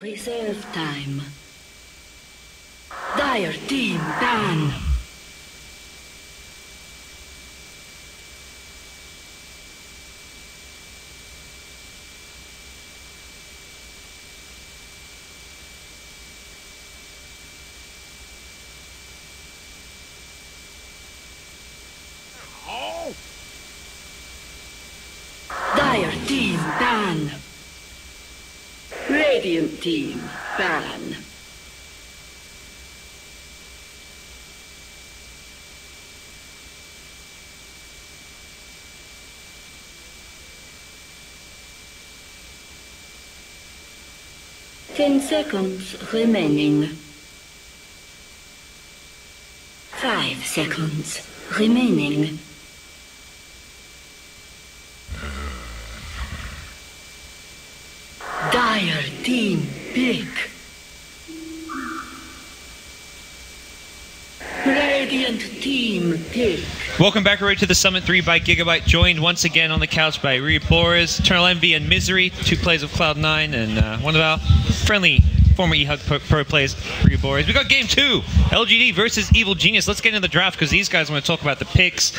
Reserve time. Dire team ban. Dire team ban. Radiant team ban. Ten seconds remaining. 5 seconds remaining. Dire team pick. Radiant team pick. Welcome back already to the Summit 3 by Gigabyte, joined once again on the couch by Boris, Eternal Envy, and Misery, 2 plays of Cloud9, and one of our friendly former eHug Pro players, Boris. We got game 2, LGD versus Evil Genius. Let's get into the draft because these guys want to talk about the picks.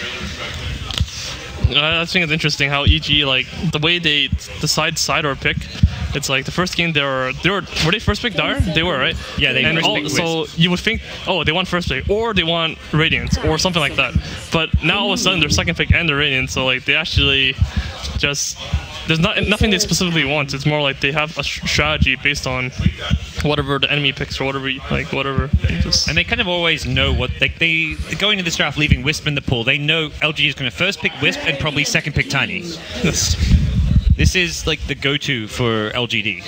I think it's interesting how EG, like, the way they decide side or pick. It's like the first game were they first pick Dire? They were, right? Yeah, they first pick so you would think, oh, they want first pick, or they want Radiant, or something like that. But now all of a sudden they're second pick and they're Radiant, so like they actually just there's nothing they specifically want. It's more like they have a strategy based on whatever the enemy picks or whatever, like whatever. And they kind of always know what they going into this draft, leaving Wisp in the pool. They know LG is going to first pick Wisp and probably second pick Tiny. Yes. This is like the go-to for LGD.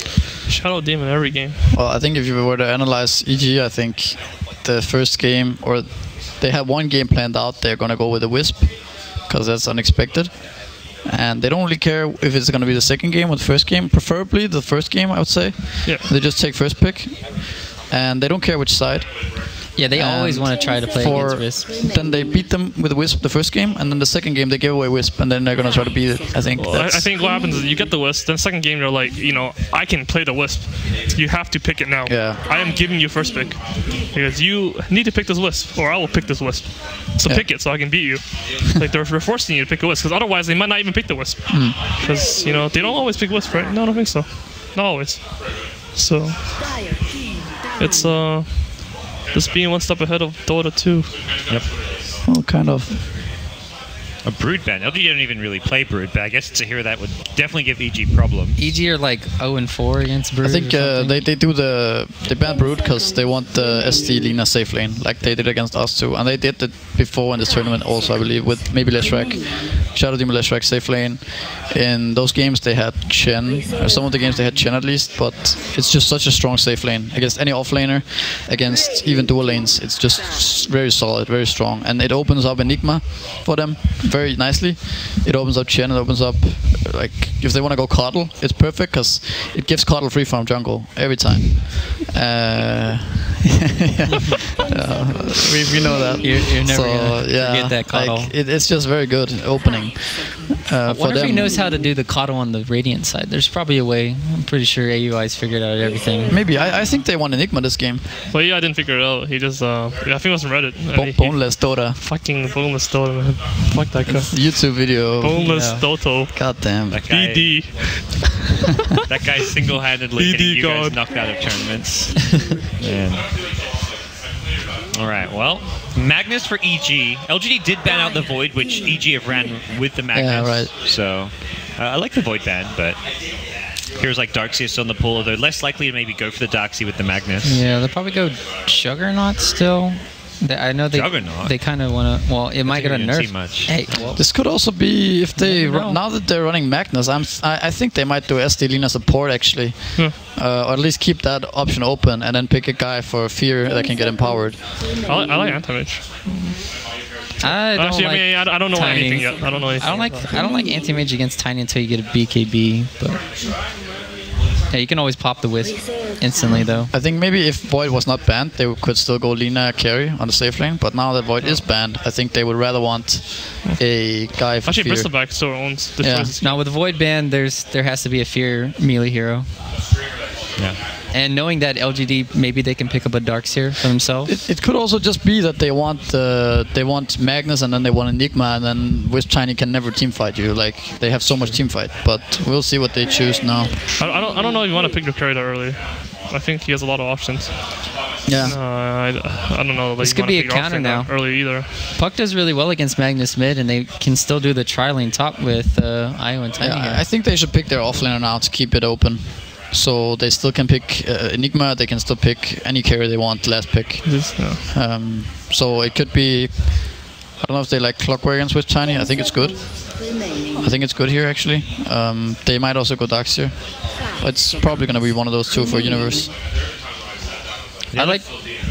Shadow Demon every game. Well, I think if you were to analyze EG, I think the first game, or they have one game planned out, they're going to go with a Wisp, because that's unexpected. And they don't really care if it's going to be the second game or the first game. Preferably the first game, I would say. Yeah. They just take first pick. And they don't care which side. Yeah, they always want to try to play against Wisp. Then they beat them with Wisp the first game, and then the second game they give away Wisp, and then they're going to try to beat it. I think. Well, I think what happens is you get the Wisp, then second game they're like, you know, I can play the Wisp. You have to pick it now. Yeah. I am giving you first pick. Because you need to pick this Wisp, or I will pick this Wisp. So pick it so I can beat you. Like they're forcing you to pick a Wisp, because otherwise they might not even pick the Wisp. Because, you know, they don't always pick Wisp, right? No, I don't think so. Not always. So, it's just being one step ahead of Dota 2. Yep. Well, kind of. A Brood ban. LG don't even really play Brood, but I guess to hear that would definitely give EG problems. EG are like 0-4 against Brood. I think they ban Brood because they want the SD Lina safe lane, like they did against us too, and they did it before in this tournament also, I believe, with maybe Leshrac, Shadow Demon Leshrac safe lane. In those games they had Chen, or some of the games they had Chen at least, but it's just such a strong safe lane against any offlaner, against even dual lanes. It's just very solid, very strong, and it opens up Enigma for them very nicely. It opens up Chen, it opens up, like, if they want to go Coddle, it's perfect because it gives Coddle free farm jungle every time. We know that. You're never gonna forget that Coddle. Like, it's just very good opening. I wonder if he knows how to do the Coddle on the Radiant side. There's probably a way. I'm pretty sure AUI's figured out everything. Maybe. I think they won Enigma this game. Well, yeah, I didn't figure it out. He just, I think it was from Reddit. Boneless Dota. Fucking Boneless Dota, man. Fuck that guy. YouTube video. Boneless Doto. God damn. That guy, BD. That guy single-handedly getting you guys knocked out of tournaments. Man. Alright, well, Magnus for EG. LGD did ban out the Void, which EG have ran with the Magnus. Yeah, right. So, I like the Void ban, but here's like Darkseid still in the pool. They're less likely to maybe go for the Darkseid with the Magnus. Yeah, they'll probably go Juggernaut still. I know they kind of want to. Well, it might get a nerf. Much. Hey, well, this could also be if they now that they're running Magnus. I think they might do SD Lina support actually, or at least keep that option open and then pick a guy for Fear that can get empowered. I like anti-mage. I don't know Tiny. anything yet. I don't know anything. I don't like anti-mage against Tiny until you get a BKB, but. Yeah, you can always pop the Wisp instantly, though. I think maybe if Void was not banned, they could still go Lina carry on the safe lane. But now that Void is banned, I think they would rather want a guy for Actually, Fear. Bristleback still owns the choices. Now with Void ban, there has to be a Fear melee hero. Yeah. And knowing that LGD, maybe they can pick up a Darkseer for themselves. It could also just be that they want Magnus and then they want Enigma, and then Wisp Tiny can never team fight you. Like, they have so much team fight, but we'll see what they choose now. I don't know if you want to pick the carry that early. I think he has a lot of options. Yeah. I don't know. Like, This could be a counter now. Early either. Puck does really well against Magnus mid, and they can still do the tri-lane top with Io and Tiny. I think they should pick their offlaner now to keep it open. So they still can pick Enigma, they can still pick any carry they want, last pick. So it could be, I don't know if they like Clockwork against Wisp Tiny, I think it's good. I think it's good here actually. They might also go Darkseer. It's probably going to be one of those two for Universe. I like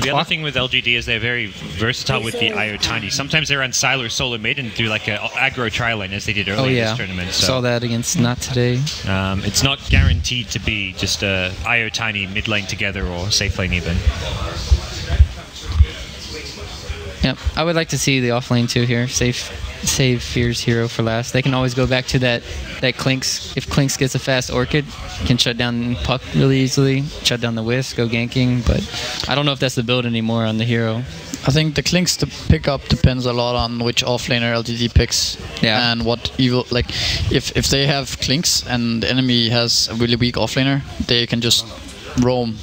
the other thing with LGD is they're very versatile with the IO Tiny. Sometimes they run Silo solo mid and do like a aggro tri-lane as they did earlier in this tournament. So saw that against Not Today. It's not guaranteed to be just a IO Tiny mid lane together or safe lane even. Yep, I would like to see the offlane too here. Save Fear's hero for last. They can always go back to that Clinks. If Clinks gets a fast Orchid, can shut down Puck really easily, shut down the Wisp, go ganking, but I don't know if that's the build anymore on the hero. I think the Clinks to pick up depends a lot on which offlaner LGD picks. Yeah. And what evil, like, if they have Clinks and the enemy has a really weak offlaner, they can just roam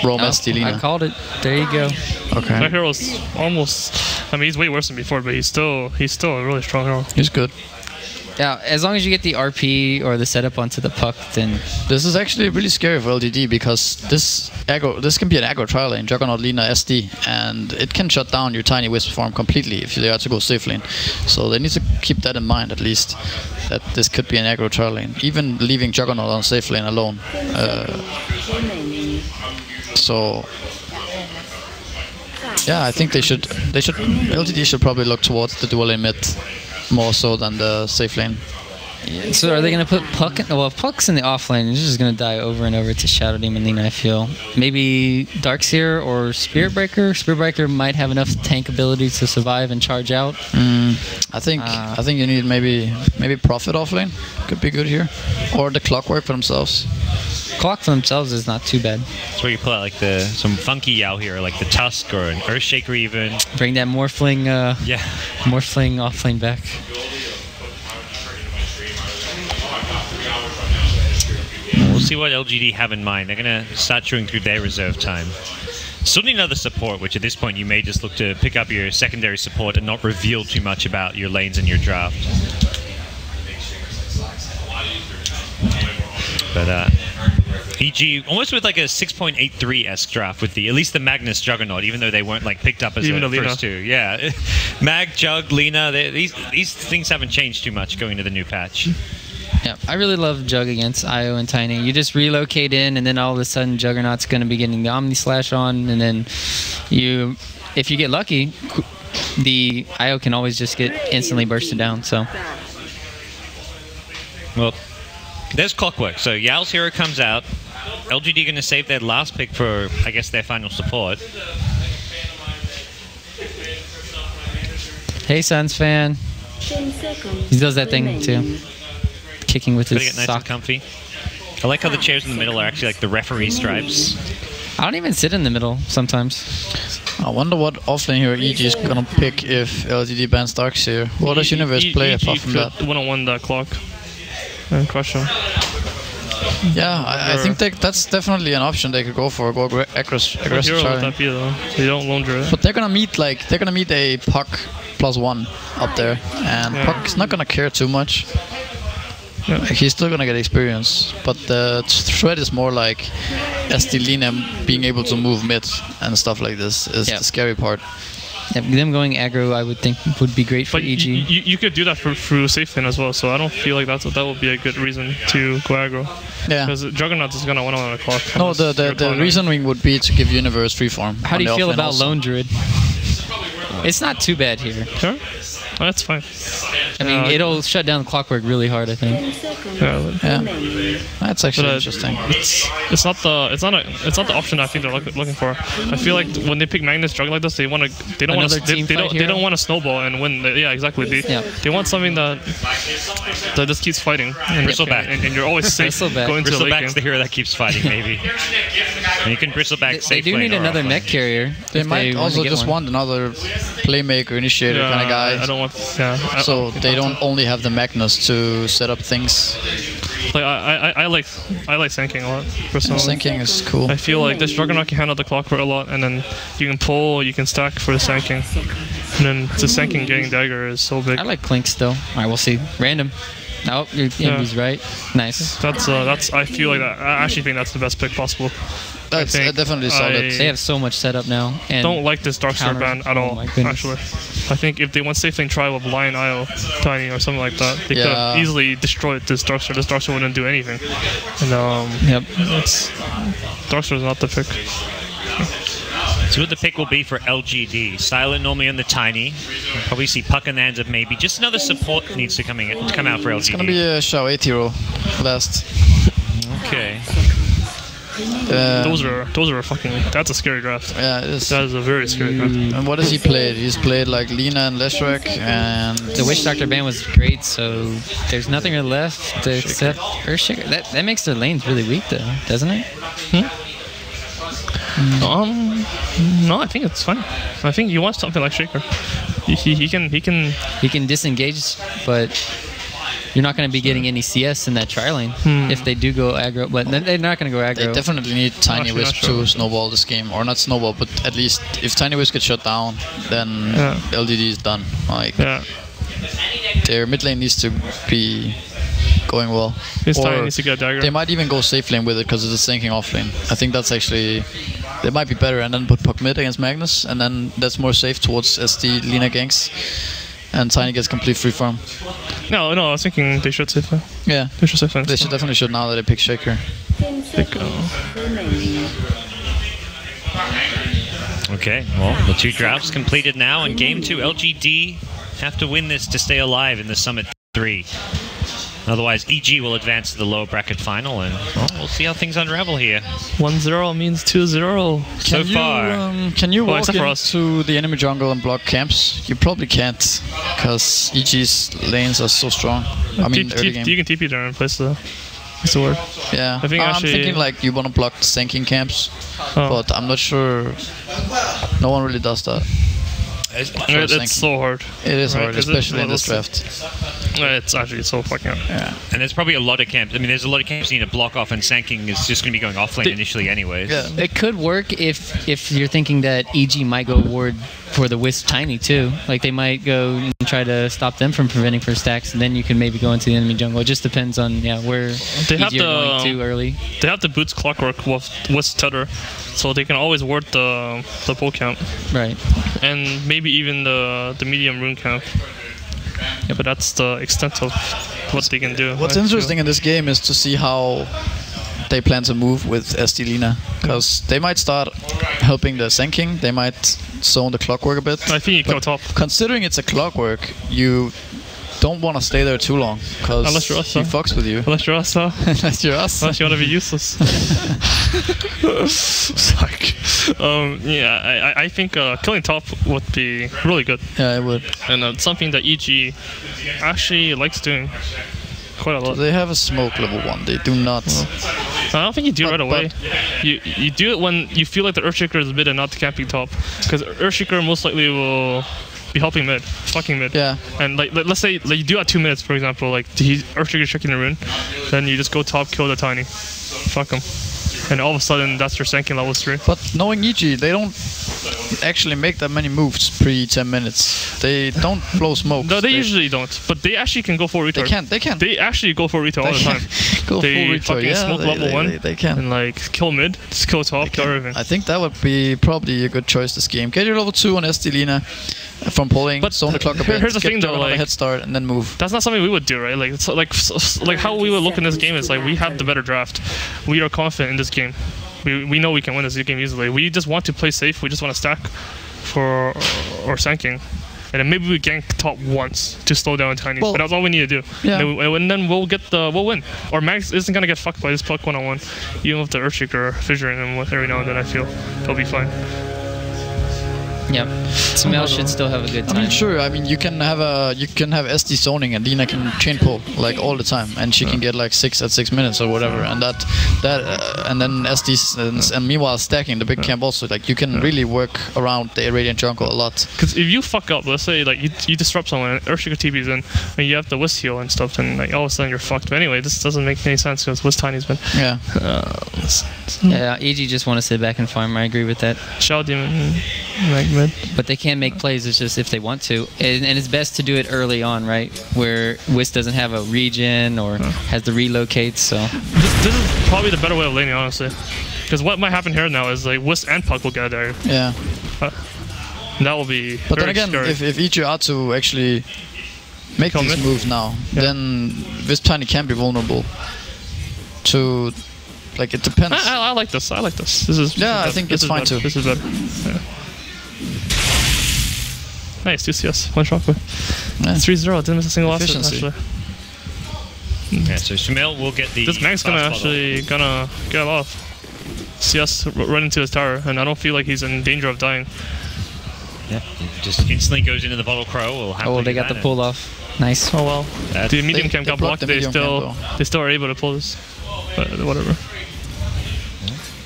SD Lina. I called it. There you go. Okay. That hero's almost, I mean, he's way worse than before, but he's still a really strong hero. He's good. Yeah, as long as you get the RP or the setup onto the Puck, then... This is actually really scary for LGD because this can be an aggro trial lane, Juggernaut, Lina, SD, and it can shut down your Tiny Wisp farm completely if they are to go safe lane. So they need to keep that in mind at least, that this could be an aggro trial lane, even leaving Juggernaut on safe lane alone. So... yeah, I think LGD should probably look towards the dual lane mid more so than the safe lane. Yeah, so are they going to put Puck in? Well, if Puck's in the off lane, he's just going to die over and over to Shadow Demon Lina, I feel. Maybe Darkseer or Spirit Breaker. Spirit Breaker might have enough tank ability to survive and charge out. I think you need maybe Prophet off lane. Could be good here. Or the Clockwork for themselves. Clock for themselves is not too bad. That's where you pull out like some funky Yao here, like the Tusk or an Earthshaker even. Bring that Morphling, Morphling off lane back. We'll see what LGD have in mind. They're going to start chewing through their reserve time. Still need another support, which at this point you may just look to pick up your secondary support and not reveal too much about your lanes in your draft. But EG almost with like a 6.83-esque draft with at least the Magnus Juggernaut, even though they weren't like picked up as the first two. Yeah, Mag, Jug, Lina, these things haven't changed too much going into the new patch. Yeah, I really love Jug against Io and Tiny. You just relocate in, and then all of a sudden Juggernaut's going to be getting the Omni Slash on, and then if you get lucky, the Io can always just get instantly bursted down. So, well, there's Clockwork. So Yao's hero comes out. LGD going to save their last pick for, I guess, their final support. Hey, Suns fan. He does that thing too. Kicking with his get nice sock. and comfy. I like how the chairs in the middle are actually like the referee stripes. I don't even sit in the middle sometimes. I wonder what offlane hero EG is gonna pick if LGD bans Darkseer. What does Universe play apart from that? One-on-one that clock and crush him. Yeah, I think that's definitely an option they could go for. Go aggressive. That be, though? They don't lone druid. But they're gonna meet a Puck +1 up there, and Puck's not gonna care too much. Yeah. He's still gonna get experience, but the threat is more like SD Lina being able to move mid and stuff like this is the scary part. Yeah, them going aggro, I would think, would be great for EG. You could do that through safe lane as well, so I don't feel like that would be a good reason to go aggro. Yeah. Because Juggernaut is gonna one on the clock. No, the reasoning would be to give Universe freeform. How do you feel about Lone Druid? It's not too bad here. Sure. Oh, that's fine. I mean, it'll shut down the clockwork really hard, I think. 10 seconds Yeah. remaining. That's actually But, interesting. It's not the option I think they're looking for. I feel like when they pick Magnus Dragon like this, they don't want Another to team fight they hero? don't want to snowball and win. Yeah, exactly. Yeah. They want something that just keeps fighting. And, Bristleback. and you're always safe Bristleback. going to the late Bristleback's the game. hero that keeps fighting, maybe. And you can Bristleback They safe do lane need or another offlane. mech carrier. They if might want to also get just one. want another playmaker, initiator kind of guy. I don't want. Yeah. So they don't only have the Magnus to set up things. Like I like Sanking a lot personally. Sinking is cool. I feel like this Juggernaut can handle the clockwork a lot, and then you can pull, you can stack for the Sanking, and then the Sanking getting dagger is so big. I like Clink still. Alright, we'll see. Random. Nope, your Envy's right. Nice. That's I feel like that. I actually think that's the best pick possible. That's think definitely solid. They have so much setup now. And Don't like this Darkstar counter- ban at oh all. my goodness. Actually, I think if they want safe lane try with Lion Isle Tiny or something like that, they could Yeah. have easily destroyed this Darkstar. This Darkstar wouldn't do anything. And Yep. Darkstar is not the pick. So what the pick will be for LGD. Silent normally on the Tiny. We'll probably see Puck in the hands of maybe. Just another support needs to come out for LGD. It's gonna be a Shao 8 hero last. Okay. Those are fucking. That's a scary draft. Yeah, it is. That is a very scary draft. And what has he played? He's played like Lina and Leshrac and The Witch Doctor ban was great, so there's nothing left except Earthshaker. That makes their lanes really weak, though, doesn't it? No, I think it's fine. I think you want something like Shaker. He can. He can disengage, but you're not going to be getting any CS in that tri lane if they do go aggro. But they're not going to go they aggro. definitely need Tiny Actually, Wisp not sure. to snowball this game. Or not snowball, but at least if Tiny Wisp gets shut down, then Yeah. LGD is done. Like, Yeah. their mid lane needs to be going well. This Or Tiny needs to get a dagger. they might even go safe lane with it because it's a sinking off lane. I think that's actually... They might be better and then put Puck mid against Magnus and then that's more safe towards SD Lina ganks. And Tiny gets complete free farm. No, I was thinking they should save. Yeah, They should save. they should definitely should now that they pick Shaker. 10 seconds remaining. Okay, well, the two drafts completed now. In Game 2, LGD have to win this to stay alive in the Summit 3. Otherwise, EG will advance to the lower bracket final, and well, we'll see how things unravel here. 1-0 means 2-0. So far. Can you walk except for us. into the enemy jungle and block camps? You probably can't, because EG's lanes are so strong. I mean, early game. You can TP there and place the. What's the word? Yeah, I think I'm actually- thinking like you want to block sinking camps, Oh. but I'm not sure. No one really does that. It's so hard. It is Right, hard, is it? especially in Well, this let's draft. It's actually so fucking hard. Yeah. And there's probably a lot of camps. I mean, there's a lot of camps you need to block off, and Sanking is just going to be going offlane initially anyways. Yeah. It could work if you're thinking that EG might go ward for the Wisp Tiny too. Like they might go and try to stop them from preventing first stacks, and then you can maybe go into the enemy jungle. It just depends on where They have EG are going the- too early. They have the boots clockwork with tether, so they can always ward the pull camp Right. and maybe even the medium rune camp. Yeah, but that's the extent of what they can do. What's I interesting feel. in this game is to see how they plan to move with SD Lina, because they might start helping the sinking. They might zone the clockwork a bit. I think you go But top. Considering it's a clockwork, you don't want to stay there too long, because Unless you're us, he huh? fucks with you. Unless you're us, Unless you're us. unless you want to be useless. Fuck. I think killing top would be really good, Yeah, it would. and something that EG actually likes doing quite a lot. They have a smoke level 1. They do not. I don't think you do it right But- away. You do it when you feel like the Earthshaker is mid and not camping top, because Earthshaker most likely will be helping mid, fucking mid. Yeah. And like let's say like you do at 2 minutes, for example, like Earthshaker's checking the rune, then you just go top, kill the Tiny, fuck him, and all of a sudden that's your sinking level 3. But knowing EG, they don't actually make that many moves pre 10 minutes. They don't blow smoke. No, they usually don't, but they actually can go for retard. They can. They actually go for retard all the time. Go They full retard. fucking Yeah, smoke level 1 They can. and like kill mid, just kill top, kill everything. I think that would be probably a good choice this game. Get your level 2 on SD Lina from pulling, But zone the clock a bit, here's the get thing though, Juggernaut a like- head start, and then move. That's not something we would do, right? Like, it's like how we would look in this game is like we have the better draft. We are confident in this game. We know we can win this game easily. We just want to play safe. We just want to stack for or sanking. and then maybe we gank top once to slow down Tiny. Well, but that's all we need to do. yeah. And then we'll win. Or Max isn't gonna get fucked by this puck 1-on-1, even with the Earthshaker fissuring him every now and then. I feel he'll be fine. Yep. Sumail should still have a good time. I mean, sure. I mean, you can have SD zoning, and Lina can chain pull like all the time, and she can get like 6 at 6 minutes or whatever, and and then SD and meanwhile stacking the big camp also, like you can really work around the Radiant jungle a lot. Because if you fuck up, let's say like you disrupt someone, and Earthshaker TP's in, and you have the Wisp heal and stuff, and like all of a sudden you're fucked. But anyway, this doesn't make any sense because Wisp Tiny's been. Yeah. Yeah, EG just want to sit back and farm. I agree with that. Shadow Demon, like mid. But they can make plays. It's just if they want to, and it's best to do it early on, right? Where Wisp doesn't have a regen or has the relocates. So this is probably the better way of laning, honestly. Because what might happen here now is like Wisp and Puck will get there. Yeah. That will be. But very then again, scary. if EG are to actually make these moves now, then Wisp Tiny can be vulnerable to. Like, it depends. I like this. I like this. This is. Yeah, I think it's fine too. This is better. Yeah. Nice, 2 CS, 1 shockwave. Yeah. 3-0, didn't miss a single last hit, Efficiency. actually. Yeah, so Sumail will get the. This Mag's gonna get a lot of CS right into his tower, and I don't feel like he's in danger of dying. Yeah, just instantly goes into the bottle crow. Oh, they got the pull off. Nice. Oh well. The medium camp got blocked. the They medium still are able to pull this. But whatever.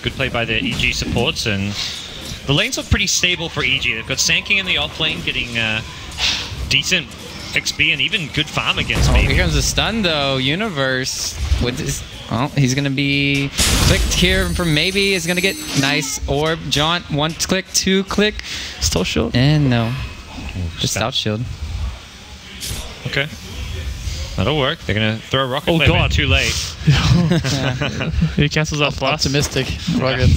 Good play by the EG supports, and the lanes look pretty stable for EG. They've got Sanking in the off lane, getting decent XP and even good farm against me. Here comes the stun though. Universe with this. Oh, he's gonna be clicked here for maybe. Is gonna get nice orb. Jaunt 1 click, 2 click. Still shield. And no, just out shield. Okay. That'll work. They're gonna throw a rocket. Oh flame in god, too late. He cancels out flash. Optimistic rocket.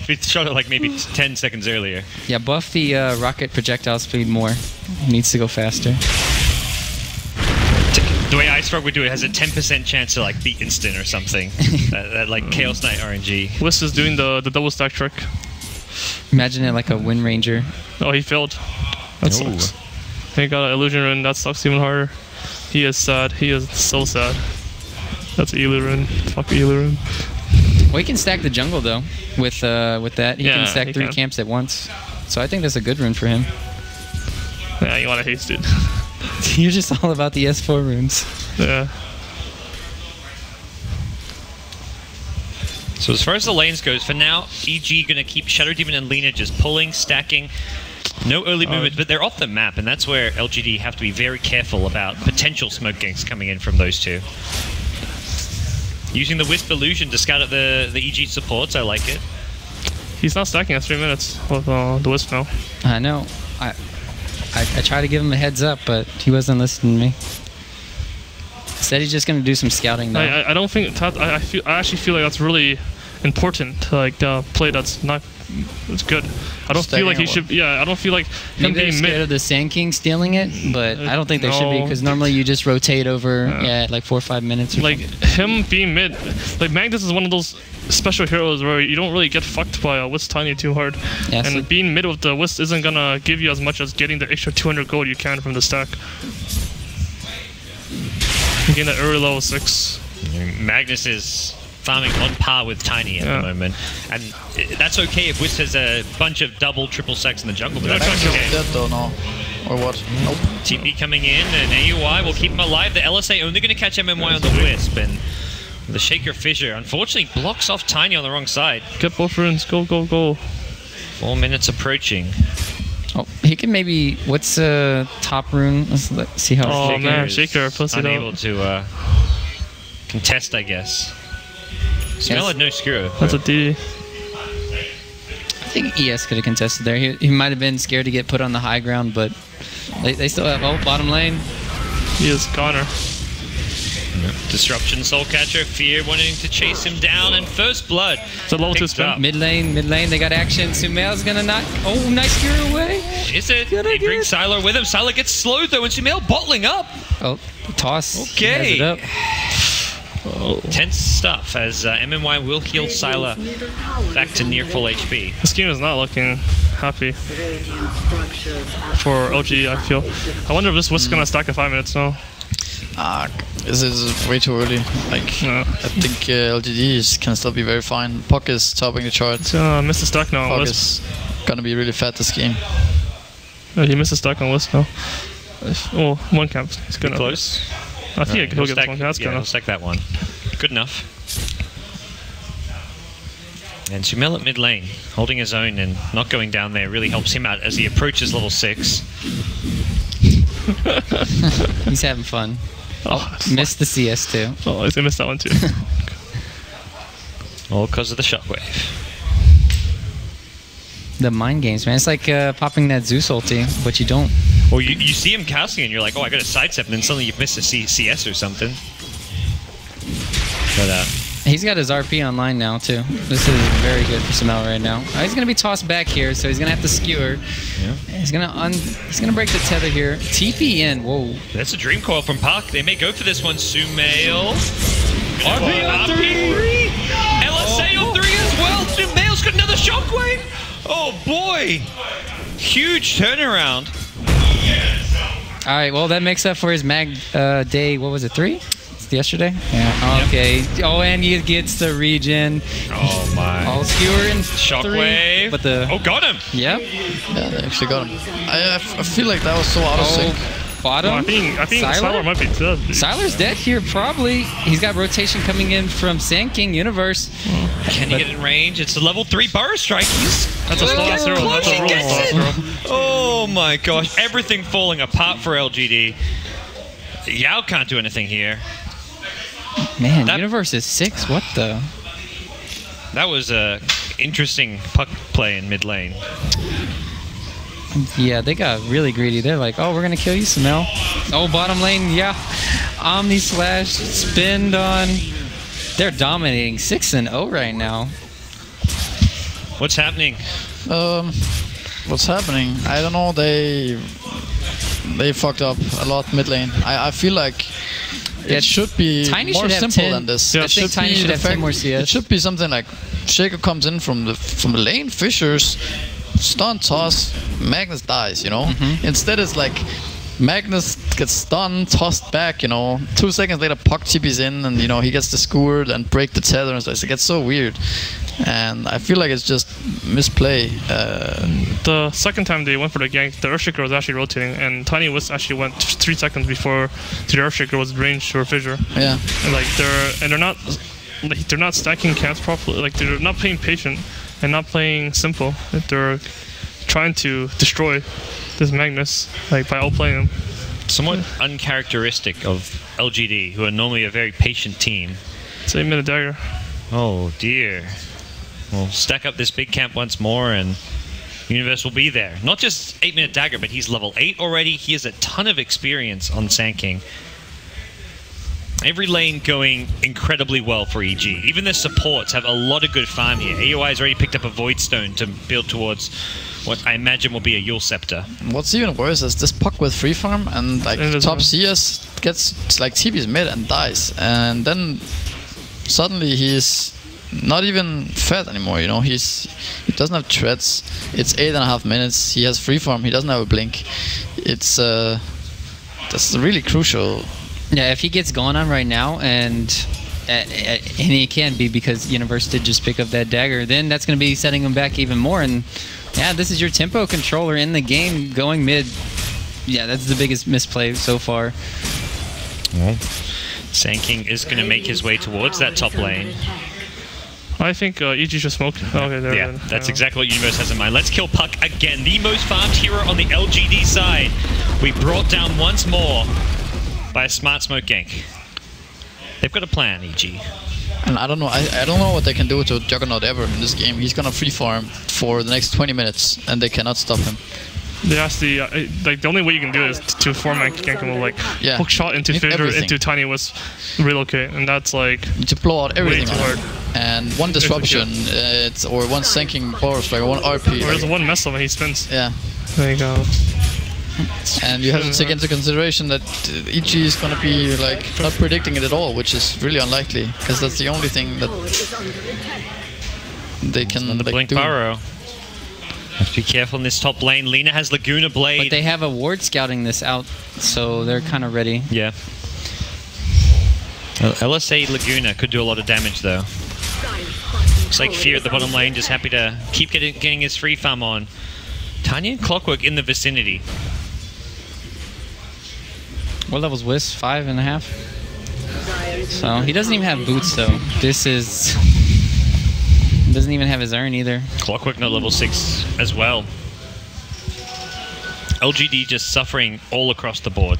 We shot it like maybe 10 seconds earlier. Yeah, buff the rocket projectile speed more. Needs to go faster. The way Ice Frog would do it has a 10% chance to like beat instant or something. that like Chaos Knight RNG. Wisp is doing the double stack trick. Imagine it like a Wind Ranger. Oh, he failed. That sucks. He got an illusion rune. That sucks even harder. He is sad. He is so sad. That's Elu rune. Fuck Elu rune. Well, he can stack the jungle though. With that, he can stack 3 camps at once. So I think that's a good rune for him. Yeah, you want to haste it. You're just all about the S4 runes. Yeah. So as far as the lanes goes, for now, EG gonna keep Shadow Demon and Lina just pulling, stacking. No early movement, but they're off the map, and that's where LGD have to be very careful about potential smoke ganks coming in from those two. Using the Wisp Illusion to scout at the EG supports, I like it. He's not stacking at 3 minutes with the Wisp now. I know. I tried to give him a heads up, but he wasn't listening to me. Said he's just gonna do some scouting though. I don't think I actually feel like that's really important. Like play that's not. It's good. I don't feel like he should. Yeah, I don't feel like him Maybe they're being scared mid. of the Sand King stealing it, but I don't think they should be because normally you just rotate over like 4 or 5 minutes. Or like him being mid, like Magnus is one of those special heroes where you don't really get fucked by a Wisp Tiny too hard. Yeah, and being mid with the Wisp isn't gonna give you as much as getting the extra 200 gold you can from the stack. You gain that early level 6. Magnus is farming on par with Tiny at the moment, and that's okay if Wisp has a bunch of double, triple stacks in the jungle, but that's Magnus okay. is dead though now. Or what? Nope. TP coming in, and AUI will keep him alive. The LSA only going to catch MMY on the Wisp, and the Shaker Fissure unfortunately blocks off Tiny on the wrong side. Get both runes. Go, go, go. 4 minutes approaching. Oh, he can maybe. What's top rune? Let's see how. Oh Shaker man, is Shaker pussy unable to contest, I guess. Smell had no Skuro. That's a DD. I think ES could have contested there. He might have been scared to get put on the high ground, but they still have bottom lane. He is goner. Disruption, Soul Catcher, Fear wanting to chase him down, and First Blood. It's a level 2 picked spin. up. Mid lane, they got action. Sumail's gonna knock. Oh, nice gear away. Is it? He brings Sylar with him. Sylar gets slowed though, and Sumail bottling up. Oh, toss. Okay. He has it up. Oh. Tense stuff as MMY will heal Sylar back to near full HP. This game is not looking happy for LGD, I feel. I wonder if this Wisp is gonna stack in 5 minutes now. This is way too early. Like, I think LGD can still be very fine. Puck is topping the chart. Missed the stack now on Puck Wisp. is gonna be really fat this game. He missed the stack on Wisp now. Oh, one camp. He's good Close. I think he'll get stack, this one. That's good he'll enough. stack that one. Good enough. And Sumel at mid lane, holding his own and not going down there, really helps him out as he approaches level 6. He's having fun. Oh, Missed the CS too. oh, I missed that one too. All because of the shockwave. The mind games, man. It's like popping that Zeus ulti, but you don't. Or you see him casting and you're like, oh, I got a sidestep, and then suddenly you've missed a CS or something. But He's got his RP online now too. This is very good for Sumel right now. He's gonna be tossed back here, so he's gonna have to skewer. yeah. He's gonna break the tether here. TP in. Whoa. That's a dream coil from Puck. They may go for this one. Sumail. RP on 3! LSA on 3 as well. Sumail's got another shockwave. Oh boy. Huge turnaround. All right. Well, that makes up for his mag day. What was it? 3? Yesterday? Yeah. Okay. Oh, and he gets the regen. Oh my. All skewer and Shockwave. 3, but the oh, got him. Yep. Yeah, they actually got him. I feel like that was so out of sync. Bottom. Well, I think Sylar might be dead. Sylar's dead here, probably. He's got rotation coming in from Sand King Universe. Can he get in range? It's a level 3 Burrow Strike. That's a slow ass arrow. That's a real slow ass arrow. Oh my gosh. Everything falling apart for LGD. Yao can't do anything here. Man, That- Universe is 6. What the? That was a interesting Puck play in mid lane. Yeah, they got really greedy. They're like, oh, we're going to kill you, Sumel. Oh, bottom lane, yeah. Omni Slash, spin on. They're dominating 6-0 right now. What's happening? What's happening? I don't know. They fucked up a lot mid lane. I feel like it should be Tiny more should have simple 10. than this. Yeah, I think Tiny should have 10 more CS. It should be something like Shaker comes in from the lane, Fishers, stun toss, Magnus dies, you know? Instead it's like Magnus gets stunned, tossed back, you know, 2 seconds later Puck TP's in and, you know, he gets the skewered and break the tether and stuff. It gets so weird. And I feel like it's just misplay. The second time they went for the gank, the Earthshaker was actually rotating, and Tiny Wisp actually went 3 seconds before the Earthshaker was ranged for Fissure. Yeah. And like they're not stacking camps properly. Like they're not playing patient and not playing simple. They're trying to destroy this Magnus like by outplaying him. Somewhat uncharacteristic of LGD, who are normally a very patient team. It's 8 minute dagger. Oh dear. We'll stack up this big camp once more and Universe will be there. Not just 8 minute dagger, but he's level 8 already. He has a ton of experience on Sand King. Every lane going incredibly well for EG. Even the supports have a lot of good farm here. AOI has already picked up a Void Stone to build towards what I imagine will be a Yule Scepter. What's even worse is this Puck with free farm and like top CS gets like TP's mid and dies. And then suddenly he's not even fed anymore, you know. He doesn't have treads. It's 8.5 minutes. He has free farm. He doesn't have a blink. It's that's really crucial. Yeah, if he gets going on right now, and he can be because Universe did just pick up that dagger, then that's going to be setting him back even more. And yeah, this is your tempo controller in the game going mid. Yeah, that's the biggest misplay so far. Well, Sand King is going to make his way towards that top lane. I think EG should smoke. Okay, there. Yeah, that's exactly what Universe has in mind. Let's kill Puck again, the most farmed hero on the LGD side. We brought down once more by a smart smoke gank. They've got a plan, EG. And I don't know. I don't know what they can do to Juggernaut ever in this game. He's gonna free farm for the next 20 minutes, and they cannot stop him. That's the like the only way you can do it is to format gank him with like hook shot into Fissure into Tiny Wisp, relocate, and that's like to blow out everything. Way too hard. And one disruption, or one sinking power strike, or one RP. Or there's one mess up and he spins. Yeah. There you go. And you have to take into consideration that EG is going to be like not predicting it at all, which is really unlikely, because that's the only thing that they can The like, Blink do. Burrow. Have to be careful in this top lane. Lina has Laguna Blade. But they have a ward scouting this out, so they're kind of ready. Yeah. LSA Laguna could do a lot of damage though. Looks like Fear at the bottom lane, just happy to keep getting his free farm on. Tanya and Clockwork in the vicinity. What level's Wisp? 5.5? So he doesn't even have boots though. This is... doesn't even have his urn either. Clockwork not level 6 as well. LGD just suffering all across the board.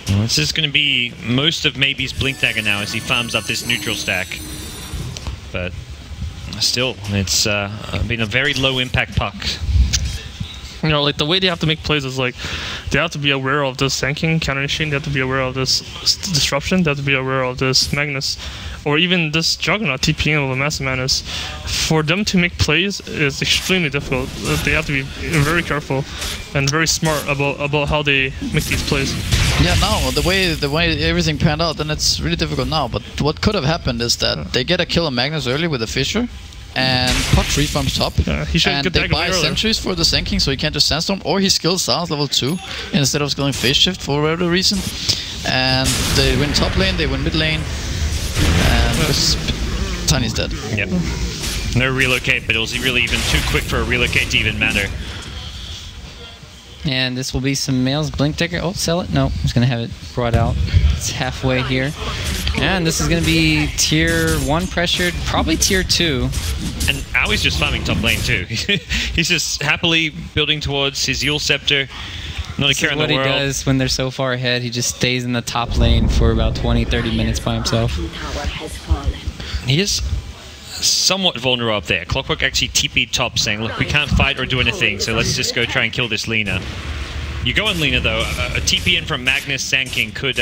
Well, this is going to be most of Maybe's Blink Dagger now as he farms up this neutral stack. But still, it's been a very low impact puck. You know, like the way they have to make plays is like they have to be aware of this tanking, counter initiating, they have to be aware of this disruption, they have to be aware of this Magnus, or even this Juggernaut TPing of a Massive Manus. For them to make plays is extremely difficult. They have to be very careful and very smart about how they make these plays. Yeah, now the way everything panned out, then it's really difficult now. But what could have happened is that they get a kill on Magnus early with a Fissure, and Puck farms top, he should and get they Dagger buy earlier. sentries for the sinking, so he can't just sandstorm, or he skills down level 2 instead of skilling phase shift for whatever reason. And they win top lane, they win mid lane, and Tiny's dead. Yep. No relocate, but it was really even too quick for a relocate to even matter. And this will be some males. Blink Dagger. Oh, sell it? No, I'm just going to have it brought out. It's halfway here. And this is going to be tier 1 pressured, probably tier 2. And Aui's just farming top lane too. He's just happily building towards his Yule Scepter. Not a care in the What he world. does when they're so far ahead, he just stays in the top lane for about 20-30 minutes by himself. He is somewhat vulnerable up there. Clockwork actually TP'd top saying, look, we can't fight or do anything, so let's just go try and kill this Lina. You go on Lina though, a TP in from Magnus Sand King could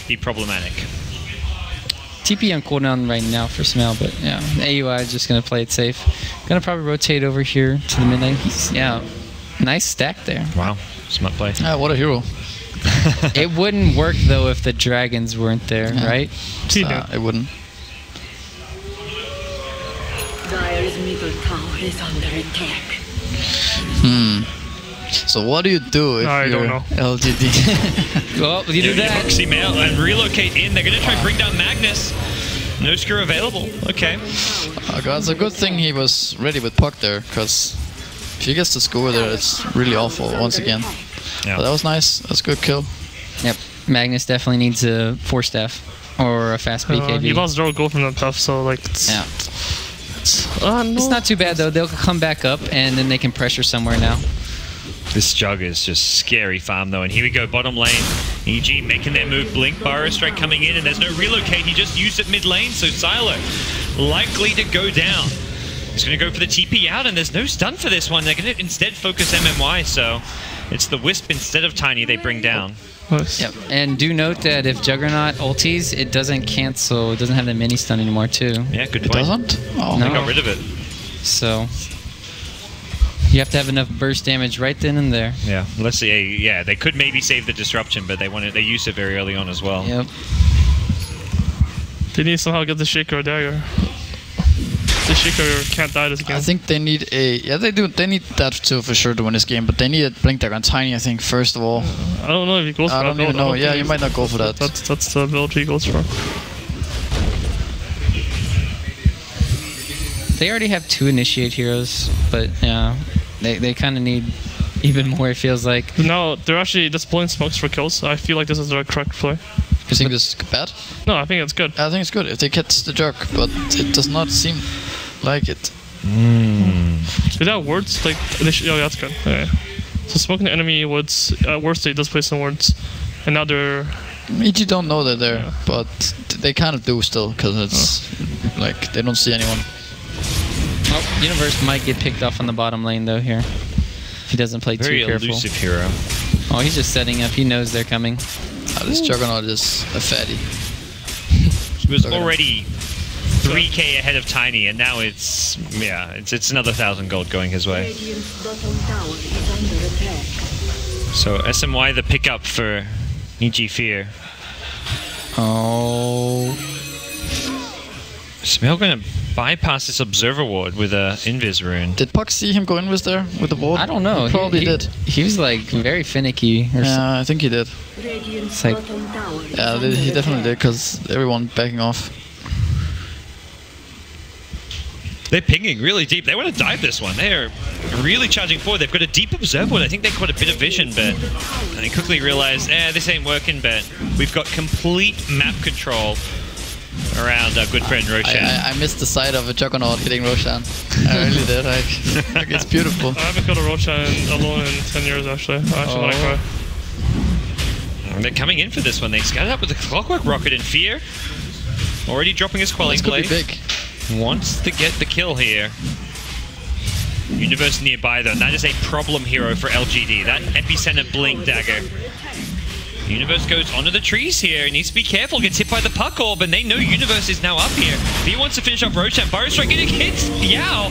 be problematic. TP on cooldown right now for Smell, but yeah, the AUI is just going to play it safe. Going to probably rotate over here to the mid lane. Yeah, nice stack there. Wow, smart play. Yeah, what a hero. It wouldn't work though if the dragons weren't there, right? It wouldn't. Dire's middle tower is under attack. So what do you do if I you're don't know. Well, LGD? you do that. Proxy mail and relocate in. They're going to try and bring down Magnus. No screw available. Okay. Oh god, it's a good thing he was ready with Puck there, because if he gets to score there, it's really awful once again. Yeah. But that was nice. That's a good kill. Yep, Magnus definitely needs a 4-staff or a fast BKB. He lost Draw Go from that tough, so like Yeah. no. It's not too bad though. They'll come back up and then they can pressure somewhere now. This Jug is just scary farm though, and here we go, bottom lane. EG making their move, Blink, Burrow Strike coming in, and there's no relocate, he just used it mid lane, so Silo likely to go down. He's going to go for the TP out, and there's no stun for this one. They're going to instead focus MMY, so it's the Wisp instead of Tiny they bring down. Nice. Yep. And do note that if Juggernaut ulties, it doesn't cancel. It doesn't have the mini stun anymore too. Yeah, good It point. doesn't? Oh, No. They got rid of it. So you have to have enough burst damage right then and there. Yeah, let's see. Yeah, they could maybe save the disruption, but they used it very early on as well. Yep. They need to somehow get the Shaker or Dagger. The Shaker can't die this game. I think they need a... Yeah, they do. They need that too for sure to win this game, but they need a Blink Dagger on Tiny, I think, first of all. I don't know if he goes for I that. don't even know. Yeah, you might not go for that. That's the build he goes for. They already have 2 initiate heroes, but yeah, they kind of need even more. It feels like. Now they're actually just blowing smokes for kills. I feel like this is the correct play. You think this is bad? No, I think it's good. I think it's good if they catch the jerk, but it does not seem like it. Did that words? Like, oh, yeah, that's good. Okay. So smoking the enemy woods, at worst they does play some words, and now they're... EG don't know they're there, Yeah. but they kind of do still, because it's like they don't see anyone. Oh, Universe might get picked off on the bottom lane though here. If he doesn't play Very too careful. elusive hero. Oh, he's just setting up. He knows they're coming. This Juggernaut is a fatty. He was already 3k ahead of Tiny, and now it's another 1,000 gold going his way. Radiant's bottom tower is under attack. So SMY the pickup for EG Fear. Oh. Smell gonna bypass this Observer Ward with a Invis rune. Did Puck see him go invis there with the ward? I don't know. He probably did. He was like very finicky. Or Yeah, I think he did. Radiant's It's like- bottom tower is Yeah, under he definitely did, attack. because everyone backing off. They're pinging really deep. They want to dive this one. They are really charging forward. They've got a deep Observer Ward. I think they've got a bit of vision, but they quickly realize, this ain't working, but we've got complete map control around our good friend Roshan. I missed the sight of a Juggernaut hitting Roshan. I really did. Like, it's beautiful. I haven't killed a Roshan alone in 10 years, actually. I actually want to cry. They're coming in for this one. They scattered up with the Clockwork Rocket in Fear. Already dropping his Quelling This could be Blade. big. Wants to get the kill here. Universe nearby though, and that is a problem hero for LGD. That Epicenter Blink Dagger. Universe goes onto the trees here. He needs to be careful. Gets hit by the Puck Orb, and they know Universe is now up here. He wants to finish off Roshan. Strike getting hits Yao.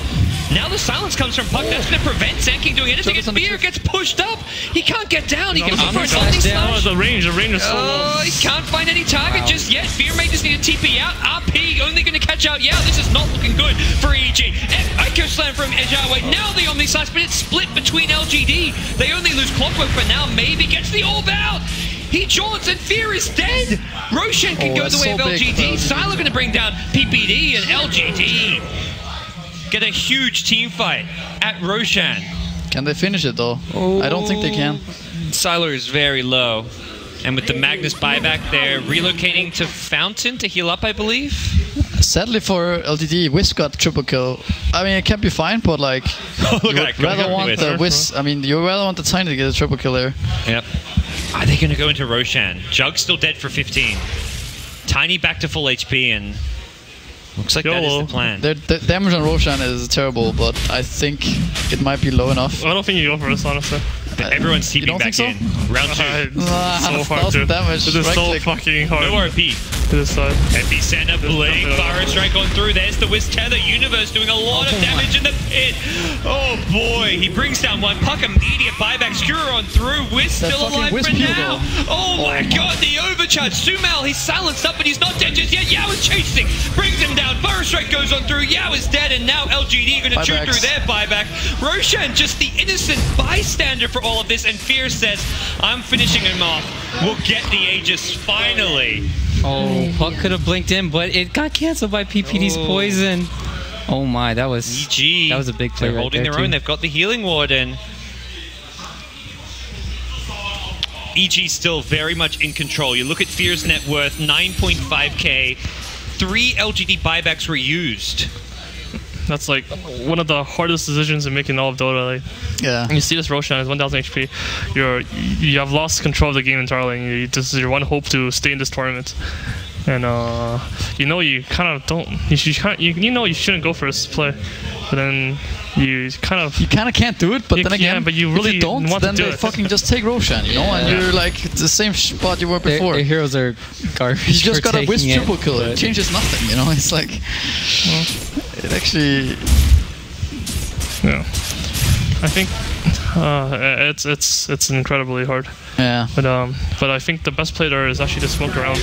Now the silence comes from Puck. That's going to prevent Zanking doing anything. And Fear gets pushed up. He can't get down. He gets Omni first Slash Omni down. Slash. The range is so low. Oh, he can't find any target just yet. Fear may just need a TP out. RP only going to catch out Yao. This is not looking good for EG. Echo Slam from Ejawe. Now the Omni Slash, but it's split between LGD. They only lose Clockwork for now. Maybe gets the orb out. He jaunts and Fear is dead. Roshan can go the way of LGD. Sylar going to bring down PPD and LGD. Get a huge team fight at Roshan. Can they finish it though? I don't think they can. Sylar is very low. And with the Magnus buyback, they're relocating to Fountain to heal up, I believe. Sadly for LGD, Wiz got triple kill. I mean, it can be fine, but like, Look you at that. would rather want the Wiz. I mean, you rather want the Tiny to get a triple kill there. Yep. Are they going to go into Roshan? Jug's still dead for 15. Tiny back to full HP, and looks like that is the plan. The damage on Roshan is terrible, but I think it might be low enough. I don't think you go for this, honestly. Everyone's You TPing don't back think so? in. Round 2. So hard to. damage. This is right so click. fucking hard. No RP. To this side. Epicenter Blink, Fire Strike on through. There's the Wiz Tether. Universe doing a lot of damage in the pit. Oh boy, he brings down one. Puck immediate buyback. Skewer on through. Wiz still alive Wiz for pew, now. though. Oh my god, the overcharge. Sumal, he's silenced up, but he's not dead just yet. Yao is chasing. Brings him down. Fire Strike goes on through. Yao is dead, and now LGD going to chew through their buyback. Roshan, just the innocent bystander for all of this, and Fear says, I'm finishing him off. We'll get the Aegis finally. Oh, Puck could have blinked in, but it got canceled by PPD's poison. Oh my, that was EG. that was a big play. They're right holding there, their own. too. They've got the healing ward, and EG still very much in control. You look at Fear's net worth, 9.5k. 3 LGD buybacks were used. That's like one of the hardest decisions in making all of Dota. Like, Yeah. you see this Roshan is 1000 HP. You have lost control of the game entirely. This is your one hope to stay in this tournament. And you know you kind of don't. You know you shouldn't go for this play, but then you kind of can't do it, but then again, yeah, but you really if you don't, want then to do they it. fucking just take Roshan, you know, and you're like the same spot you were before. Their heroes are garbage. You just for got a Wiz taking it, triple kill. It but- changes nothing, you know. It's like it actually. yeah. I think it's incredibly hard. Yeah. But I think the best play there is actually to smoke around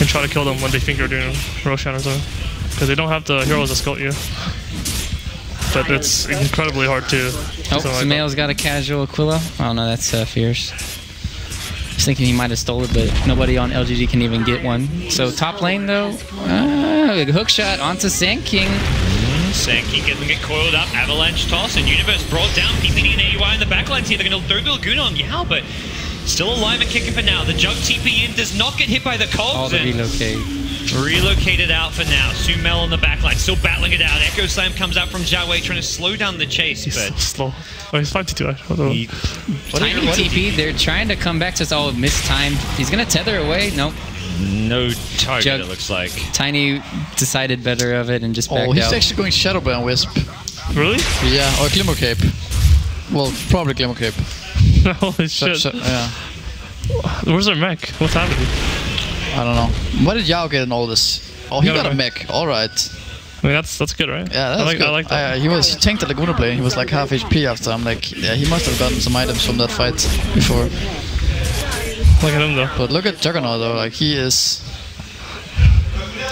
and try to kill them when they think you're doing Roshan or something, because they don't have the heroes to scout you. But it's incredibly hard to. Oh, Sumail's got a casual Aquila. Oh no, that's Fierce. I was thinking he might have stole it, but nobody on LGD can even get one. So top lane though, hook shot onto Sand King. Sankey getting get coiled up, avalanche toss, and Universe brought down. PPD and AUI in the backlines here. They're going to throw the Laguna on Yao, but still alive and kicking for now. The Jug TP in does not get hit by the cogs. All the relocate. Relocated out for now. Sumel on the backline, still battling it out. Echo Slam comes out from Jiawei, trying to slow down the chase, He's but so slow. Oh, he's 5-2. Tiny TP, they're trying to come back to us all mistimed. He's going to tether away. Nope. no target, Jug. it looks like. Tiny decided better of it and just backed Oh, he's out. actually going Shadowburn Wisp. Really? Yeah, or Glimmer Cape. Well, probably Glimmer Cape. Holy shit. Yeah. Where's our mech? What's happening? I don't know. What did Yao get in all this? Oh, he Got got a a mech. Alright. I mean, that's good, right? Yeah, that's good. I like that. He tanked the Laguna Blade. He was like half HP after. I'm like, yeah, he must have gotten some items from that fight before. Look at him though. But look at Juggernaut though, like he is.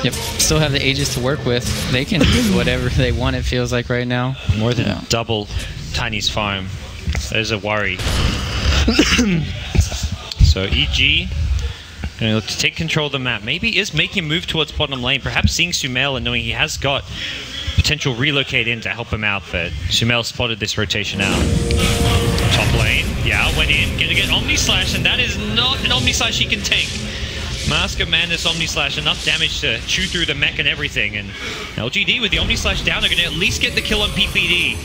Yep. Still have the Aegis to work with. They can do whatever they want, it feels like right now. More than double Tiny's farm. There's a worry. So EG going to look to take control of the map. Maybe is making a move towards bottom lane. Perhaps seeing Sumail and knowing he has got potential relocate in to help him out. But Sumail spotted this rotation out. Top lane. Yeah, went in. Going to get Omni Slash, and that is not an Omni Slash he can take. Mask of Madness Omni Slash, enough damage to chew through the mech and everything. And LGD with the Omni Slash down, they're going to at least get the kill on PPD.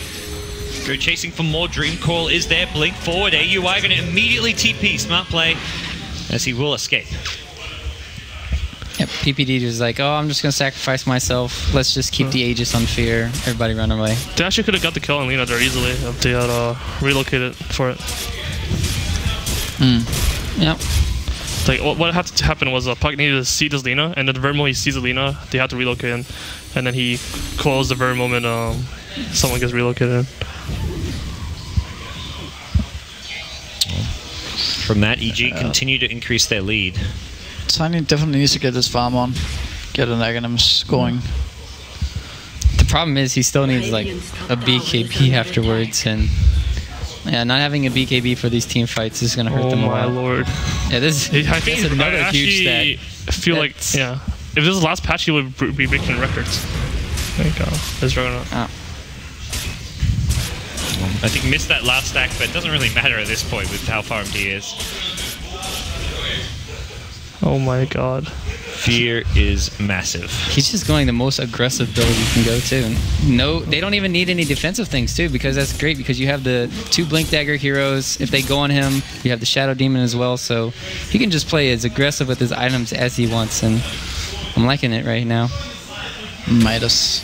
Go chasing for more. Dream Call is there. Blink forward. AUI going to immediately TP. Smart play as he will escape. Yep, PPD is like, oh, I'm just going to sacrifice myself. Let's just keep the Aegis on fear. Everybody run away. They actually could have got the kill on Lina there easily if they had relocated for it. Yep. Like what had to happen was Puck needed to see this Lina, and then the very moment he sees the Lina, they had to relocate in, and then he closed the very moment someone gets relocated. From that, EG continue to increase their lead. Tiny definitely needs to get his farm on, get an Aghanims going. The problem is he still needs like a BKB afterwards, and yeah, not having a BKB for these team fights is going to hurt them a lot. Oh my lord. Yeah, this is another huge stat. I feel like, yeah, if this is the last patch, he would be breaking records. There you go. There's Juggernaut. Oh. I think missed that last stack, but it doesn't really matter at this point with how farmed he is. Oh my god. Fear is massive. He's just going the most aggressive build you can go to. No, they don't even need any defensive things too, because that's great because you have the 2 Blink Dagger heroes. If they go on him, you have the Shadow Demon as well, so he can just play as aggressive with his items as he wants, and I'm liking it right now. Midas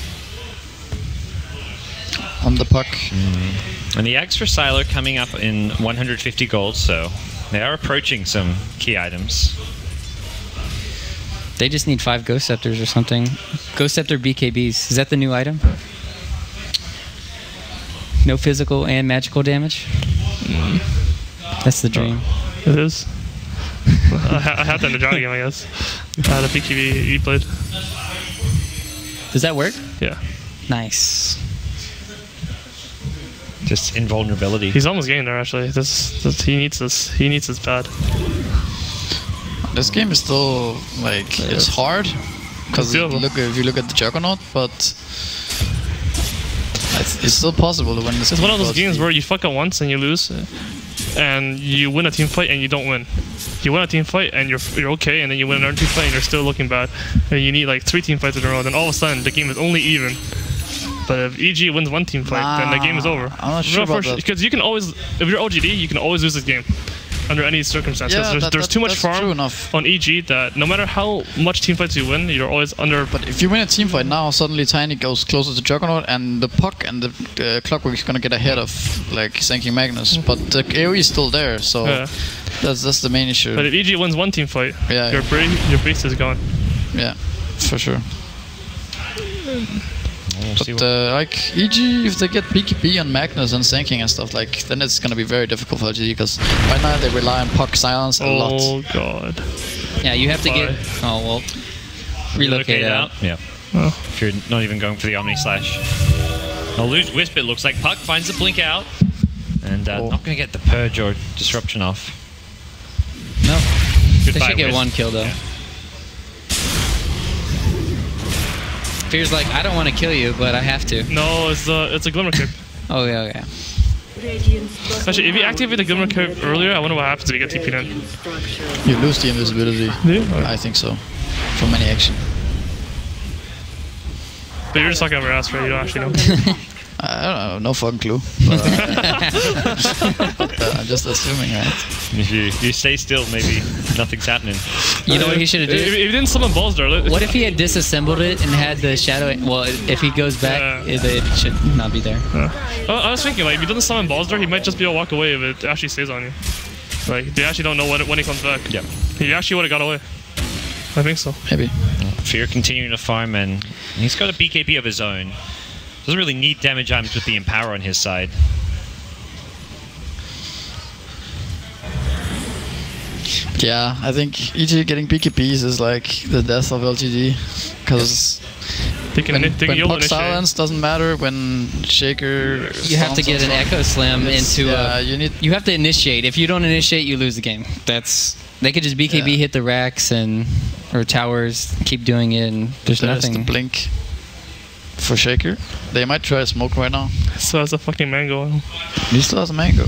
on the Puck. And the Axe for Sylar coming up in 150 gold, so they are approaching some key items. They just need 5 Ghost Scepters or something. Ghost Scepter BKBs. Is that the new item? No physical and magical damage? That's the dream. It is. I had that in the Johnny game, I guess. I had a BKB E-Blade. Does that work? Yeah. Nice. Just invulnerability. He's almost getting there, actually. He needs this. He needs this bad. This game is still like it's hard because if you look at the Juggernaut, but it's still possible to win this. It's one of those games where you fuck up once and you lose, and you win a team fight and you don't win. You win a team fight and you're okay, and then you win another team fight and you're still looking bad. And you need like 3 team fights in a row, then all of a sudden the game is only even. But if EG wins 1 team fight, then the game is over. I'm not sure about that. Because you can always, if you're LGD, you can always lose this game. Under any circumstance, yeah, there's too much farm on EG that no matter how much team fights you win, you're always under. But if you win a team fight now, suddenly Tiny goes closer to Juggernaut, and the Puck and the Clockwork is gonna get ahead of like Sanking Magnus. But the AoE is still there, so that's the main issue. But if EG wins 1 team fight, your base is gone. Yeah, for sure. But like EG, if they get BKB on Magnus and Sanking and stuff, like then it's gonna be very difficult for LGD because right now they rely on Puck silence a lot. Oh god. Yeah, you have to get. Oh well. Relocate out. Yeah. Oh. If you're not even going for the Omni Slash. They'll lose Wisp, it looks like. Puck finds the blink out. And not going to get the Purge or Disruption off. No. Goodbye, they should get Wisp. 1 kill though. Yeah. Fear's like, I don't want to kill you, but I have to. No, it's a Glimmer Cape. Oh yeah, yeah. Actually, if you activate the Glimmer Cape earlier, I wonder what happens if you get TP'd in. You lose the invisibility. I think so. From any action. But you're just talking about your ass, right? You don't actually know. I don't know, no fucking clue. But, I'm just assuming, right? If you stay still, maybe nothing's happening. You know what he should have done? If he didn't summon balls there. What if he had disassembled it and had the shadow? Well, if he goes back, it should not be there. I was thinking, like, if he doesn't summon balls there, he might just be able to walk away if it actually stays on you. Like, they actually don't know when he comes back. Yeah. He actually would have got away. I think so. Maybe. Fear continuing to farm, and he's got a BKB of his own. Doesn't really need damage items with the Empower on his side. Yeah, I think EG getting BKBs is like the death of LGD. Because when Puck silence doesn't matter, when Shaker... You have to get an Echo Slam into you have to initiate. If you don't initiate, you lose the game. They could just BKB hit the racks or towers, keep doing it, and there's nothing. The blink for Shaker. They might try a smoke right now. So has a fucking mango. He still has a mango.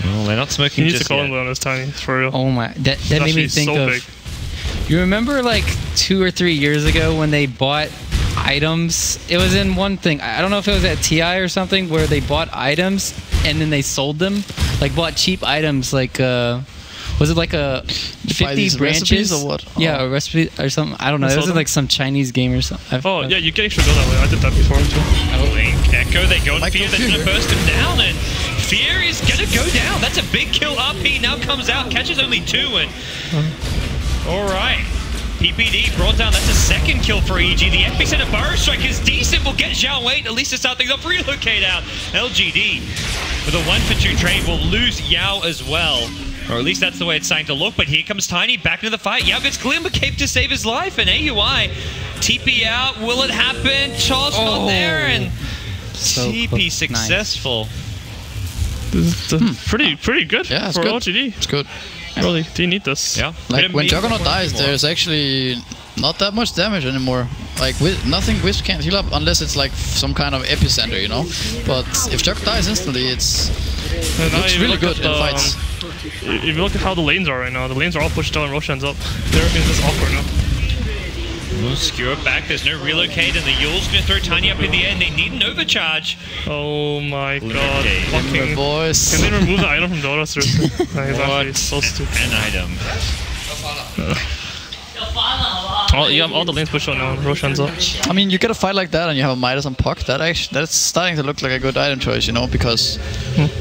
Well, they're not smoking. He needs just to call yet. him on his tiny, for real. Oh my, that made me think so of... big. You remember like 2 or 3 years ago when they bought items? It was in one thing. I don't know if it was at TI or something where they bought items and then they sold them. Like bought cheap items like was it like a 50 branches or what? Yeah, a recipe or something. I don't know. It was like some Chinese game or something. Oh yeah, you can actually go that way. I did that before too. Link, Echo, they go and Fear, they're Fear. gonna burst him down, and Fear is gonna go down. That's a big kill. RP now comes out, catches only 2, and alright. PPD brought down, that's a second kill for EG. The epicenter burrow strike is decent, will get Zhao Wei at least to start things off. Relocate out. LGD with a 1-for-2 trade will lose Yao as well. Or at least that's the way it's starting to look, but here comes Tiny back into the fight. Yao gets Glimmer Cape to save his life, and AUI TP out. Will it happen? Charles not there, and So TP close. successful. It's pretty good Yeah, it's for good. LGD. It's good. Really, do you need this? Yeah. Like when Juggernaut dies, there's actually not that much damage anymore. Like nothing Wisp can't heal up unless it's like some kind of epicenter, you know. But if Jug dies instantly, it looks really good in fights. If you look at how the lanes are right now, the lanes are all pushed down and Roshan's up. Everything's just awkward now. We'll skewer back, there's no relocate, and the Yule's gonna throw Tiny up in the air, and they need an overcharge. Oh my god. Okay. Fucking... Boys. Can they remove the item from Dota? Seriously? He's actually so stupid. An item. You have all the lanes pushed on now, Roshan's up. I mean, you get a fight like that and you have a Midas and Puck. That's starting to look like a good item choice, you know, because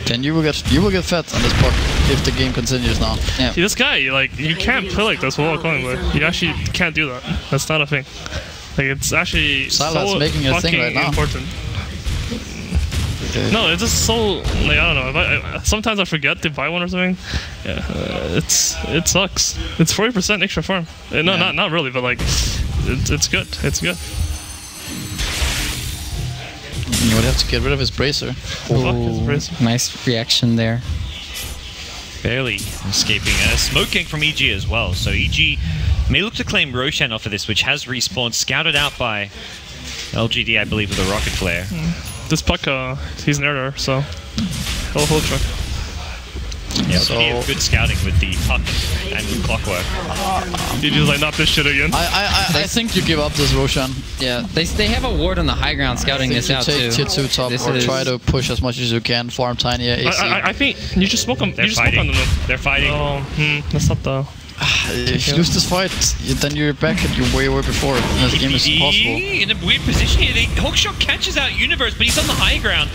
then you will get fed on this Puck if the game continues now. Yeah. See, this guy, like, you can't play like this while calling, but you actually can't do that. That's not a thing. Like, it's actually Sylat's so making a thing fucking right now. important. No, it's just so, like, I don't know. If sometimes I forget to buy one or something. Yeah, it sucks. It's 40% extra farm. No, not really, but like, it's good. It's good. You would have to get rid of his bracer. Nice reaction there. Barely escaping. Smoking from EG as well, so EG may look to claim Roshan off of this, which has respawned, scouted out by LGD, I believe, with a rocket flare. This Puck, he's an error, so he'll try. Yeah, LGD good scouting with the Puck and with Clockwork. He just like, not this shit again. I think you give up this Roshan. Yeah, they have a ward on the high ground scouting this out take too. tier 2 top or try to push as much as you can, farm Tiny AC. I think you just smoke on. They're fighting. They're fighting. Oh, that's not the. If you lose this fight, then you're back at where you were before, and the game is impossible. In a weird position here. Hookshot catches out Universe, but he's on the high ground.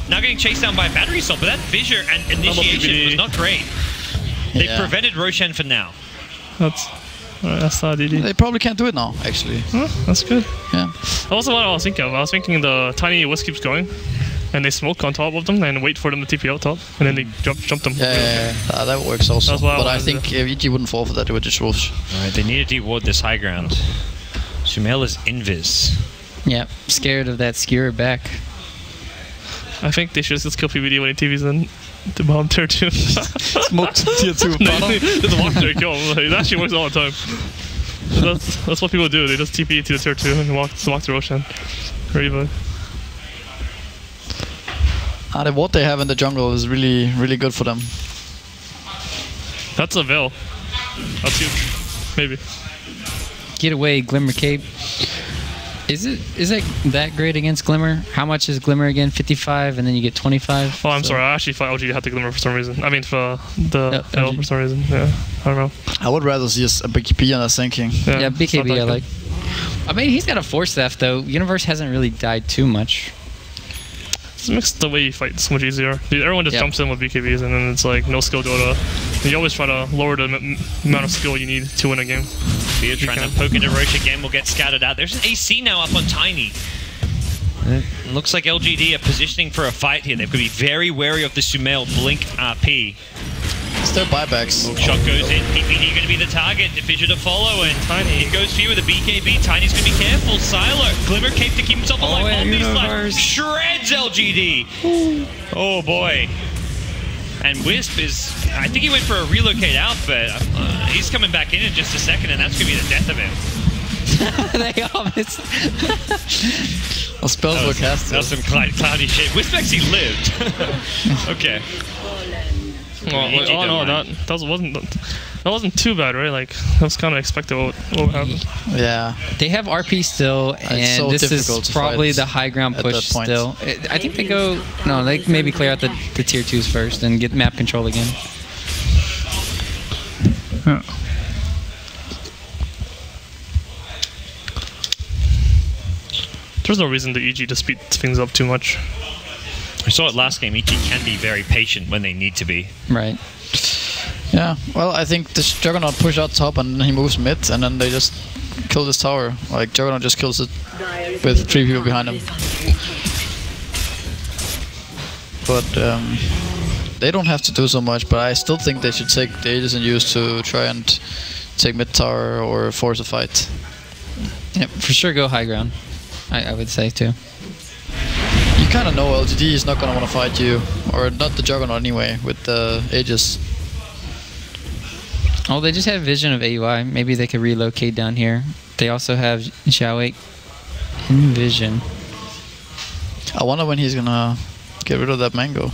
Now getting chased down by a battery assault, but that fissure and initiation was not great. They prevented Roshan for now. That's not DD. They probably can't do it now, actually. That's good. Yeah. Also, what I was thinking of, I was thinking the Tiny Wisp keeps going, and they smoke on top of them and wait for them to TP out top, and then they jump them. Yeah, that works also. That's what but I I think EG wouldn't fall for that, they would just rush. Alright, they need to de-ward this high ground. Sumail is invis. Yeah, scared of that skewer back. I think they should just kill PVD when he TVs in the bottom tier 2. Smoked tier 2 bottom. Just walk there, kill him. It actually works all the time. That's what people do. They just TP to the tier 2 and walk through Roshan. Very The what they have in the jungle is really, really good for them. That's a Veil. That's huge. Maybe. Get away, Glimmer Cape. Is it that great against Glimmer? How much is Glimmer again? 55, and then you get 25. Oh, I'm sorry. I actually thought LG had to Glimmer for some reason. I mean, for the Veil for some reason. Yeah, I don't know. I would rather see a BKB on a sinking. Yeah, BKB I like. I mean, he's got a Force Theft though. Universe hasn't really died too much. It makes the way you fight so much easier. Everyone just jumps in with BKBs, and then it's like no skill Dota. You always try to lower the amount of skill you need to win a game. Fear trying to poke into Roach again will get scouted out. There's an AC now up on Tiny. It looks like LGD are positioning for a fight here. They've got to be very wary of the Sumail Blink RP. It's their buybacks. Shot goes in. PPD going to be the target. Diffuser to follow, and Tiny it goes Fear with a BKB. Tiny's going to be careful. Silo, Glimmer Cape to keep himself alive. yeah, On these Universe. slides. Shreds LGD. Oh boy. And Wisp is, I think he went for a relocate out, but he's coming back in just a second, and that's going to be the death of him. They all missed. Well, spells were cast. That was some cloudy shit. Wisp actually lived. Okay. Oh no, that wasn't too bad, right? Like that was kind of expected what would happen. Yeah. They have RP still, and so this difficult is to probably fight the high ground at push that point. still. I think they go, no, they maybe clear out the tier 2s first and get map control again. Yeah. There's no reason to EG to speed things up too much. We saw it last game. EG can be very patient when they need to be. Right. Yeah. Well, I think this Juggernaut push out top and then he moves mid, and then they just kill this tower. Like Juggernaut just kills it with 3 people behind him. But they don't have to do so much. But I still think they should take the Aegis and use to try and take mid tower or force a fight. Yep, for sure go high ground. I would say too. You kind of know LGD is not gonna want to fight you, or not the Juggernaut anyway, with the Aegis. Oh, they just have vision of AUI. Maybe they could relocate down here. They also have Xiaowei in vision. I wonder when he's gonna get rid of that mango.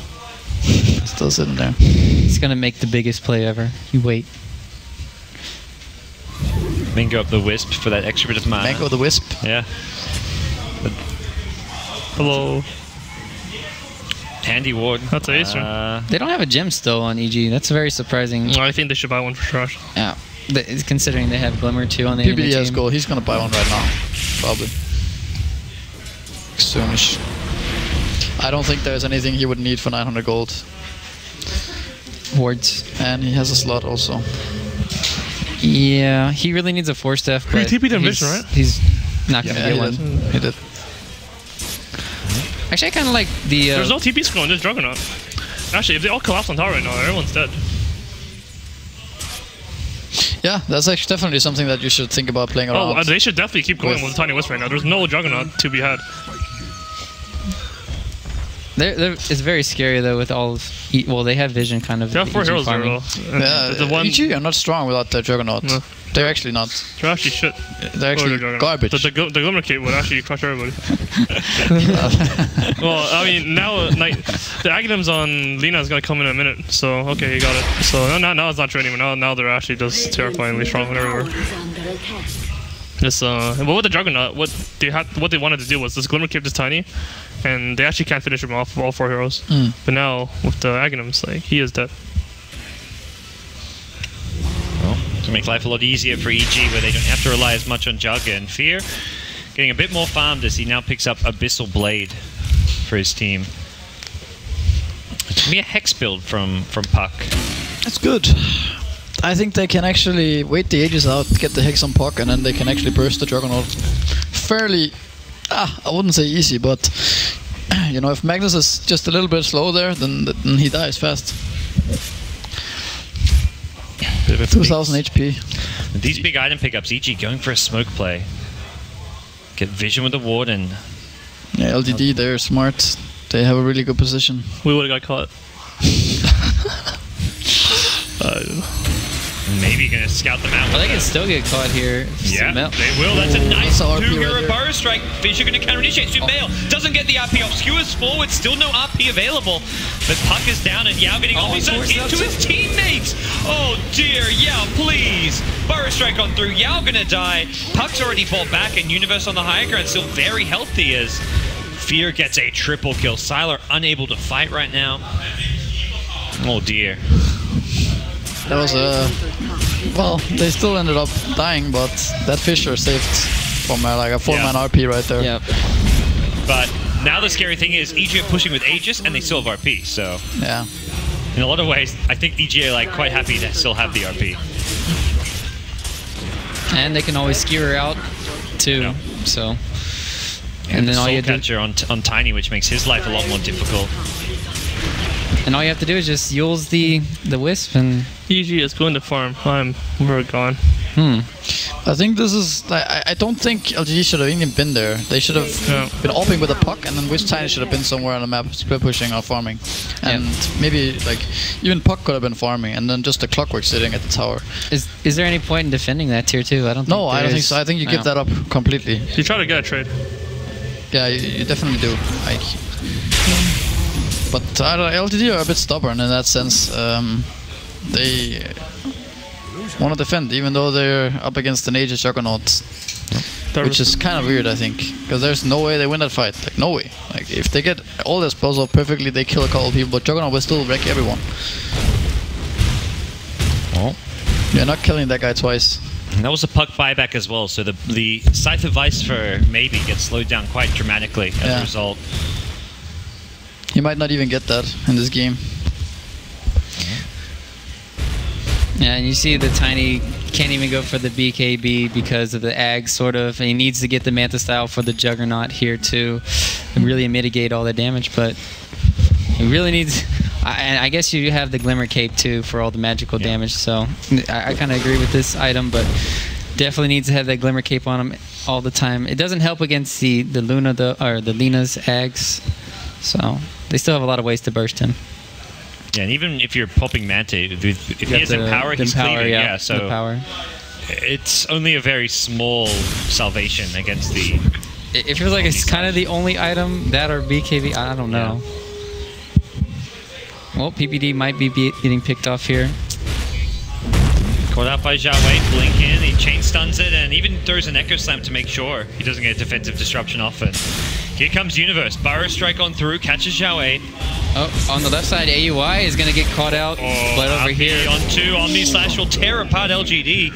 Still sitting there. He's gonna make the biggest play ever. You wait. Mango up the Wisp for that extra bit of mana. Mango the Wisp. Yeah. Hello. Handy ward. That's an ace, They don't have a gem still on EG. That's very surprising. I think they should buy one for trash. Yeah. Considering they have Glimmer too on the enemy PBD has team. gold. He's gonna buy one right now, probably. Soonish. I don't think there's anything he would need for 900 gold. Wards. And he has a slot also. Yeah, he really needs a 4-step. He TP'd in vision, right? He's not gonna Yeah, get he one. did. He did. Actually, I kind of like the. There's no TP scrolling, just Juggernaut. Actually, if they all collapse on tower right now, everyone's dead. Yeah, that's actually definitely something that you should think about playing around. Oh, they should definitely keep going with Tiny Wisp right now. There's no Juggernaut to be had. It's very scary though with all of. Well, they have vision kind of. They have 4 EG heroes there, farming. though. Yeah, The one, EG are not strong without their Juggernaut. No. They're actually not. they're actually shit. They're actually garbage. The Glimmer Cape would actually crush everybody. Well, I mean, now like, the Aghanims on Lina is going to come in a minute. So, okay, he got it. So, now it's not true anymore. Now they're actually just terrifyingly strong everywhere. This, but with the Juggernaut, what they wanted to do was this Glimmer Cape is tiny, and they actually can't finish him off with all 4 heroes. But now, with the Aghanims, like, he is dead. Well, to make life a lot easier for EG, where they don't have to rely as much on Jugga and Fear. Getting a bit more farmed as he now picks up Abyssal Blade for his team. It's going to be a Hex build from Puck. That's good. I think they can actually wait the Aegis out, get the Hex on Puck, and then they can actually burst the Juggernaut fairly, I wouldn't say easy, but you know, if Magnus is just a little bit slow there, then he dies fast. 2000 HP. With these big item pickups, EG going for a smoke play. Get vision with the ward and... Yeah, LGD, they're smart. They have a really good position. We would have got caught. Maybe going to scout them out. Well, they can still get caught here. Yeah, Sumail. they will. That's a nice That's a RP two-hero right there. burrow strike. Fisher going to counter-initiate. Sumail doesn't get the RP off. Skewers forward, still no RP available. But Puck is down and Yao getting all these into his teammates. Oh dear, Yao, please. Burrow strike on through. Yao going to die. Puck's already fought back, and Universe on the higher ground still very healthy as Fear gets a triple kill. Sylar unable to fight right now. Oh dear. That was well, they still ended up dying, but that Fisher saved from like a 4-man RP right there. Yep. But now the scary thing is EG are pushing with Aegis and they still have RP, so Yeah. in a lot of ways, I think EG are like quite happy to still have the RP. And they can always skewer out too. Yeah. So. And then all you have to catcher on Tiny, which makes his life a lot more difficult. And all you have to do is just use the Wisp and... EG is going to farm. We're gone. I think this is... I don't think LGD should have even been there. They should have been opening with a puck, and then Wisp Tiny should have been somewhere on the map, split pushing or farming. And maybe, like, even puck could have been farming, and then just the Clockwork sitting at the tower. Is there any point in defending that tier 2? I don't think No, I don't think so. I think you give that up completely. You try to get a trade. Yeah, you definitely do. Like, but LGD are a bit stubborn in that sense. They want to defend, even though they're up against an Aegis Juggernaut, which is kind of weird, I think, because there's no way they win that fight. Like, no way. Like, if they get all their spells off perfectly, they kill a couple of people, but Juggernaut will still wreck everyone. Oh. You're not killing that guy twice. And that was a puck buyback as well, so the Scythe of Vice for Maybe gets slowed down quite dramatically as a result. He might not even get that in this game. Yeah, and you see the Tiny can't even go for the BKB because of the Ag, sort of. And he needs to get the Manta Style for the Juggernaut here to really mitigate all the damage, but he really needs... And I guess you have the Glimmer Cape too for all the magical damage, so I kind of agree with this item, but definitely needs to have that Glimmer Cape on him all the time. It doesn't help against the Luna or the Lina's Ags, so they still have a lot of ways to burst him. Yeah, and even if you're popping Manta, if he has Empower, he's cleaving. Yeah, so power. It's only a very small salvation against the... It feels like it's kind of the only item, that or BKB, I don't know. Yeah. Well, PPD might be getting picked off here. Caught out by Zhao Wei, blink in, he chain stuns it, and even throws an Echo Slam to make sure he doesn't get a defensive disruption off it. Here comes Universe, Burrow Strike on through, catches Zhao Wei. Oh, on the left side, AUI is going to get caught out, but over here... on 2, Omni Slash will tear apart LGD.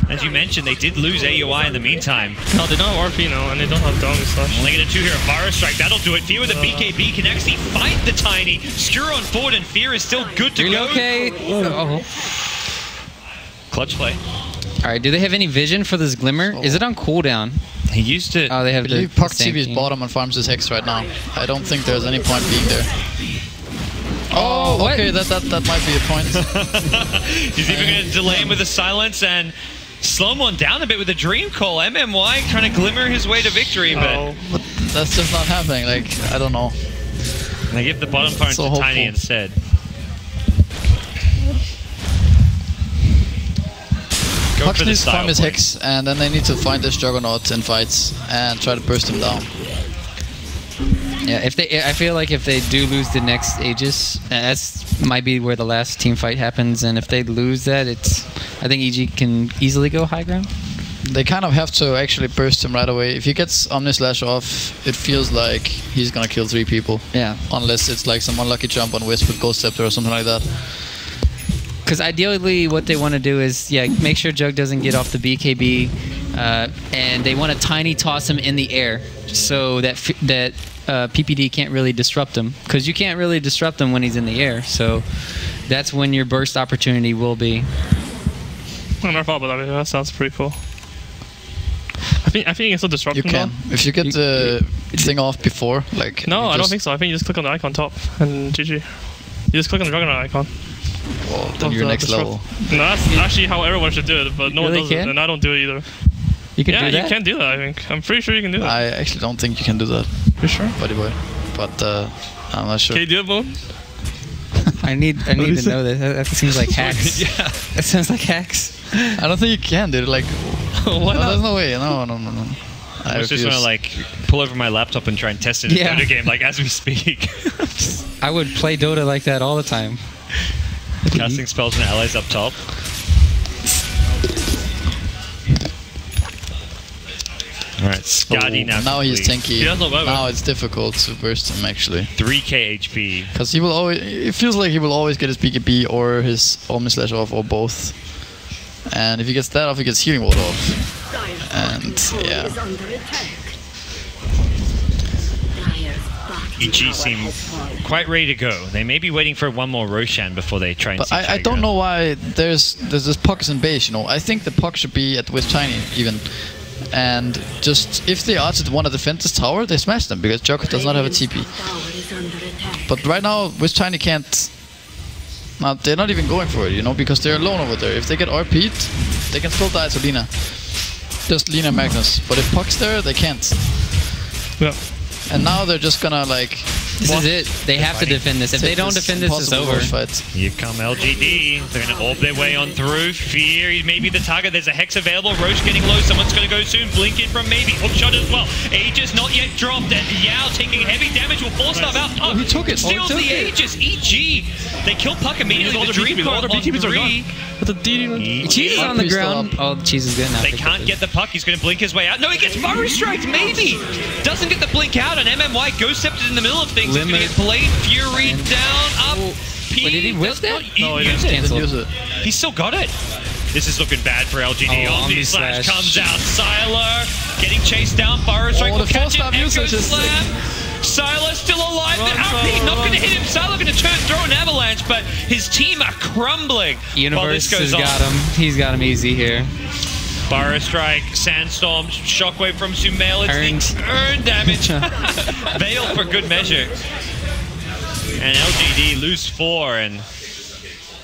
As you mentioned, they did lose AUI in the meantime. No, they don't have RP now, and they don't have Omni Slash. Only get a 2 here, Burrow Strike, that'll do it. Fear with the BKB can actually fight the Tiny. Skewer on forward, and Fear is still good to go. Okay. Clutch play. Alright, do they have any vision for this Glimmer? Is it on cooldown? He used it. Oh, they have the Puck TV's bottom and farms his Hex right now. I don't think there's any point being there. Oh, what? Okay, that might be a point. He's even going to delay him with a silence and slow him on down a bit with a Dream Call. MMY trying to glimmer his way to victory, but that's just not happening. Like, I don't know. And they give the bottom farm to Tiny instead. Puck needs to farm his Hex, and then they need to find this Juggernaut in fights and try to burst him down. Yeah, I feel like if they do lose the next Aegis, that's might be where the last team fight happens, and if they lose that, I think EG can easily go high ground. They kind of have to actually burst him right away. If he gets Omni Slash off, it feels like he's gonna kill 3 people. Yeah. Unless it's like some unlucky jump on Wisp with Ghost Scepter or something like that. Because ideally what they want to do is, make sure Jug doesn't get off the BKB, and they want to Tiny toss him in the air so that PPD can't really disrupt him. Because you can't really disrupt him when he's in the air, so that's when your burst opportunity will be. I never thought about that. That sounds pretty cool. I think you can still disrupt him. You can. If you get the thing off before, like... No, I don't think so. I think you just click on the icon top and GG. You just click on the Juggernaut icon. Well, then you're next level. No, that's actually how everyone should do it, but no one does it, and I don't do it either. You can do that? You can do that, I think. I'm pretty sure you can do that. I actually don't think you can do that. You sure? Buddy boy. But I'm not sure. Can you do it, Boone? I need to know this. That seems like hacks. Yeah. That sounds like hacks. I don't think you can, dude. Like, why not? There's no way. No. I was just gonna pull over my laptop and try and test it in a Dota game, as we speak. I would play Dota like that all the time. Casting spells and allies up top. Alright, Skadi now he's tanky. Yeah, now it's difficult to burst him actually. 3k HP. Because he will always, it feels like he will always get his BKB or his Omni Slash off or both. And if he gets that off, he gets Healing Ward off. And yeah. EG seem quite ready to go. They may be waiting for one more Roshan before they try and But see I don't know why there's this puck in base, you know. I think the puck should be at West Tiny even. And just if they are to want to defend this tower, they smash them because Jugger does not have a TP. But right now, West Tiny can't. Now they're not even going for it, you know, because they're alone over there. If they get RP'd, they can still die to Lina. Just Lina Magnus. But if Puck's there, they can't. Yeah. And now they're just gonna like. This is it. They have to defend this. If they don't defend this, it's over. Here come LGD. They're going to orb their way on through. Fear, he may be the target. There's a Hex available. Roche getting low. Someone's going to go soon. Blink in from maybe. Hookshot as well. Aegis not yet dropped. And Yao taking heavy damage. Will force stuff out. Oh, he took it. Steals the Aegis. EG. They kill Puck immediately. All The the Dream beekeepers, all the beekeepers are gone. But the DD. Cheese is on the ground. Oh, Cheese is good now. They can't get the puck. He's going to blink his way out. No, he gets Murray striked. Maybe. Doesn't get the blink out. And MMY Ghost Scepter in the middle of things. He's going to get Blade Fury down, up. Wait, did he whip that? No, he didn't. canceled. He's still got it. This is looking bad for LGD. Oh, Omni Slash comes out. Sylar getting chased down. Burrow Strike will catch it. Echo Slam. Sylar still alive. The RP not going to hit him. Sylar going to throw an avalanche, but his team are crumbling. Universe has got him. He's got him easy here. Burrow Strike, Sandstorm, Shockwave from Sumail. It's the earned damage. Veil for good measure. And LGD lose 4, and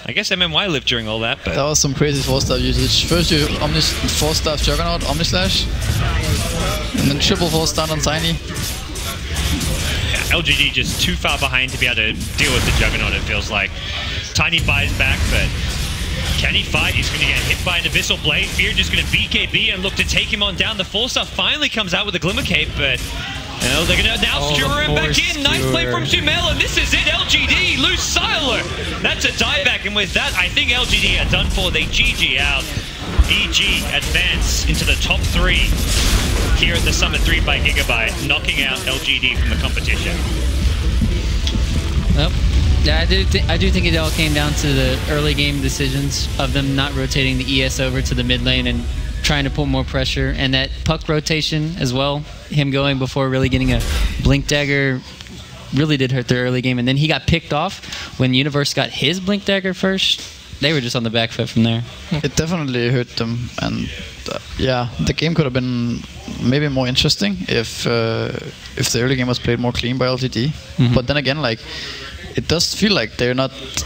I guess MMY lived during all that. But that was some crazy 4-star usage. First you 4-star Juggernaut, Omni Slash, and then triple 4-star on Tiny. LGD just too far behind to be able to deal with the Juggernaut, it feels like. Tiny buys back, but can he fight? He's going to get hit by an Abyssal Blade. Fear just going to BKB and look to take him on down. The 4-star finally comes out with a Glimmer Cape, but they're going to now skewer him back in. Nice play from Sumail, and this is it. LGD lose Sylar. That's a dieback, and with that, I think LGD are done for. They GG out. EG advance into the top 3 here at the Summit 3 by Gigabyte, knocking out LGD from the competition. Well, yeah, I do think it all came down to the early game decisions of them not rotating the ES over to the mid lane and trying to put more pressure, and that puck rotation as well, him going before really getting a blink dagger really did hurt their early game, and then he got picked off when Universe got his blink dagger first. They were just on the back foot from there. It definitely hurt them, and yeah, the game could have been maybe more interesting if the early game was played more clean by LGD. But then again, like, it does feel like they're not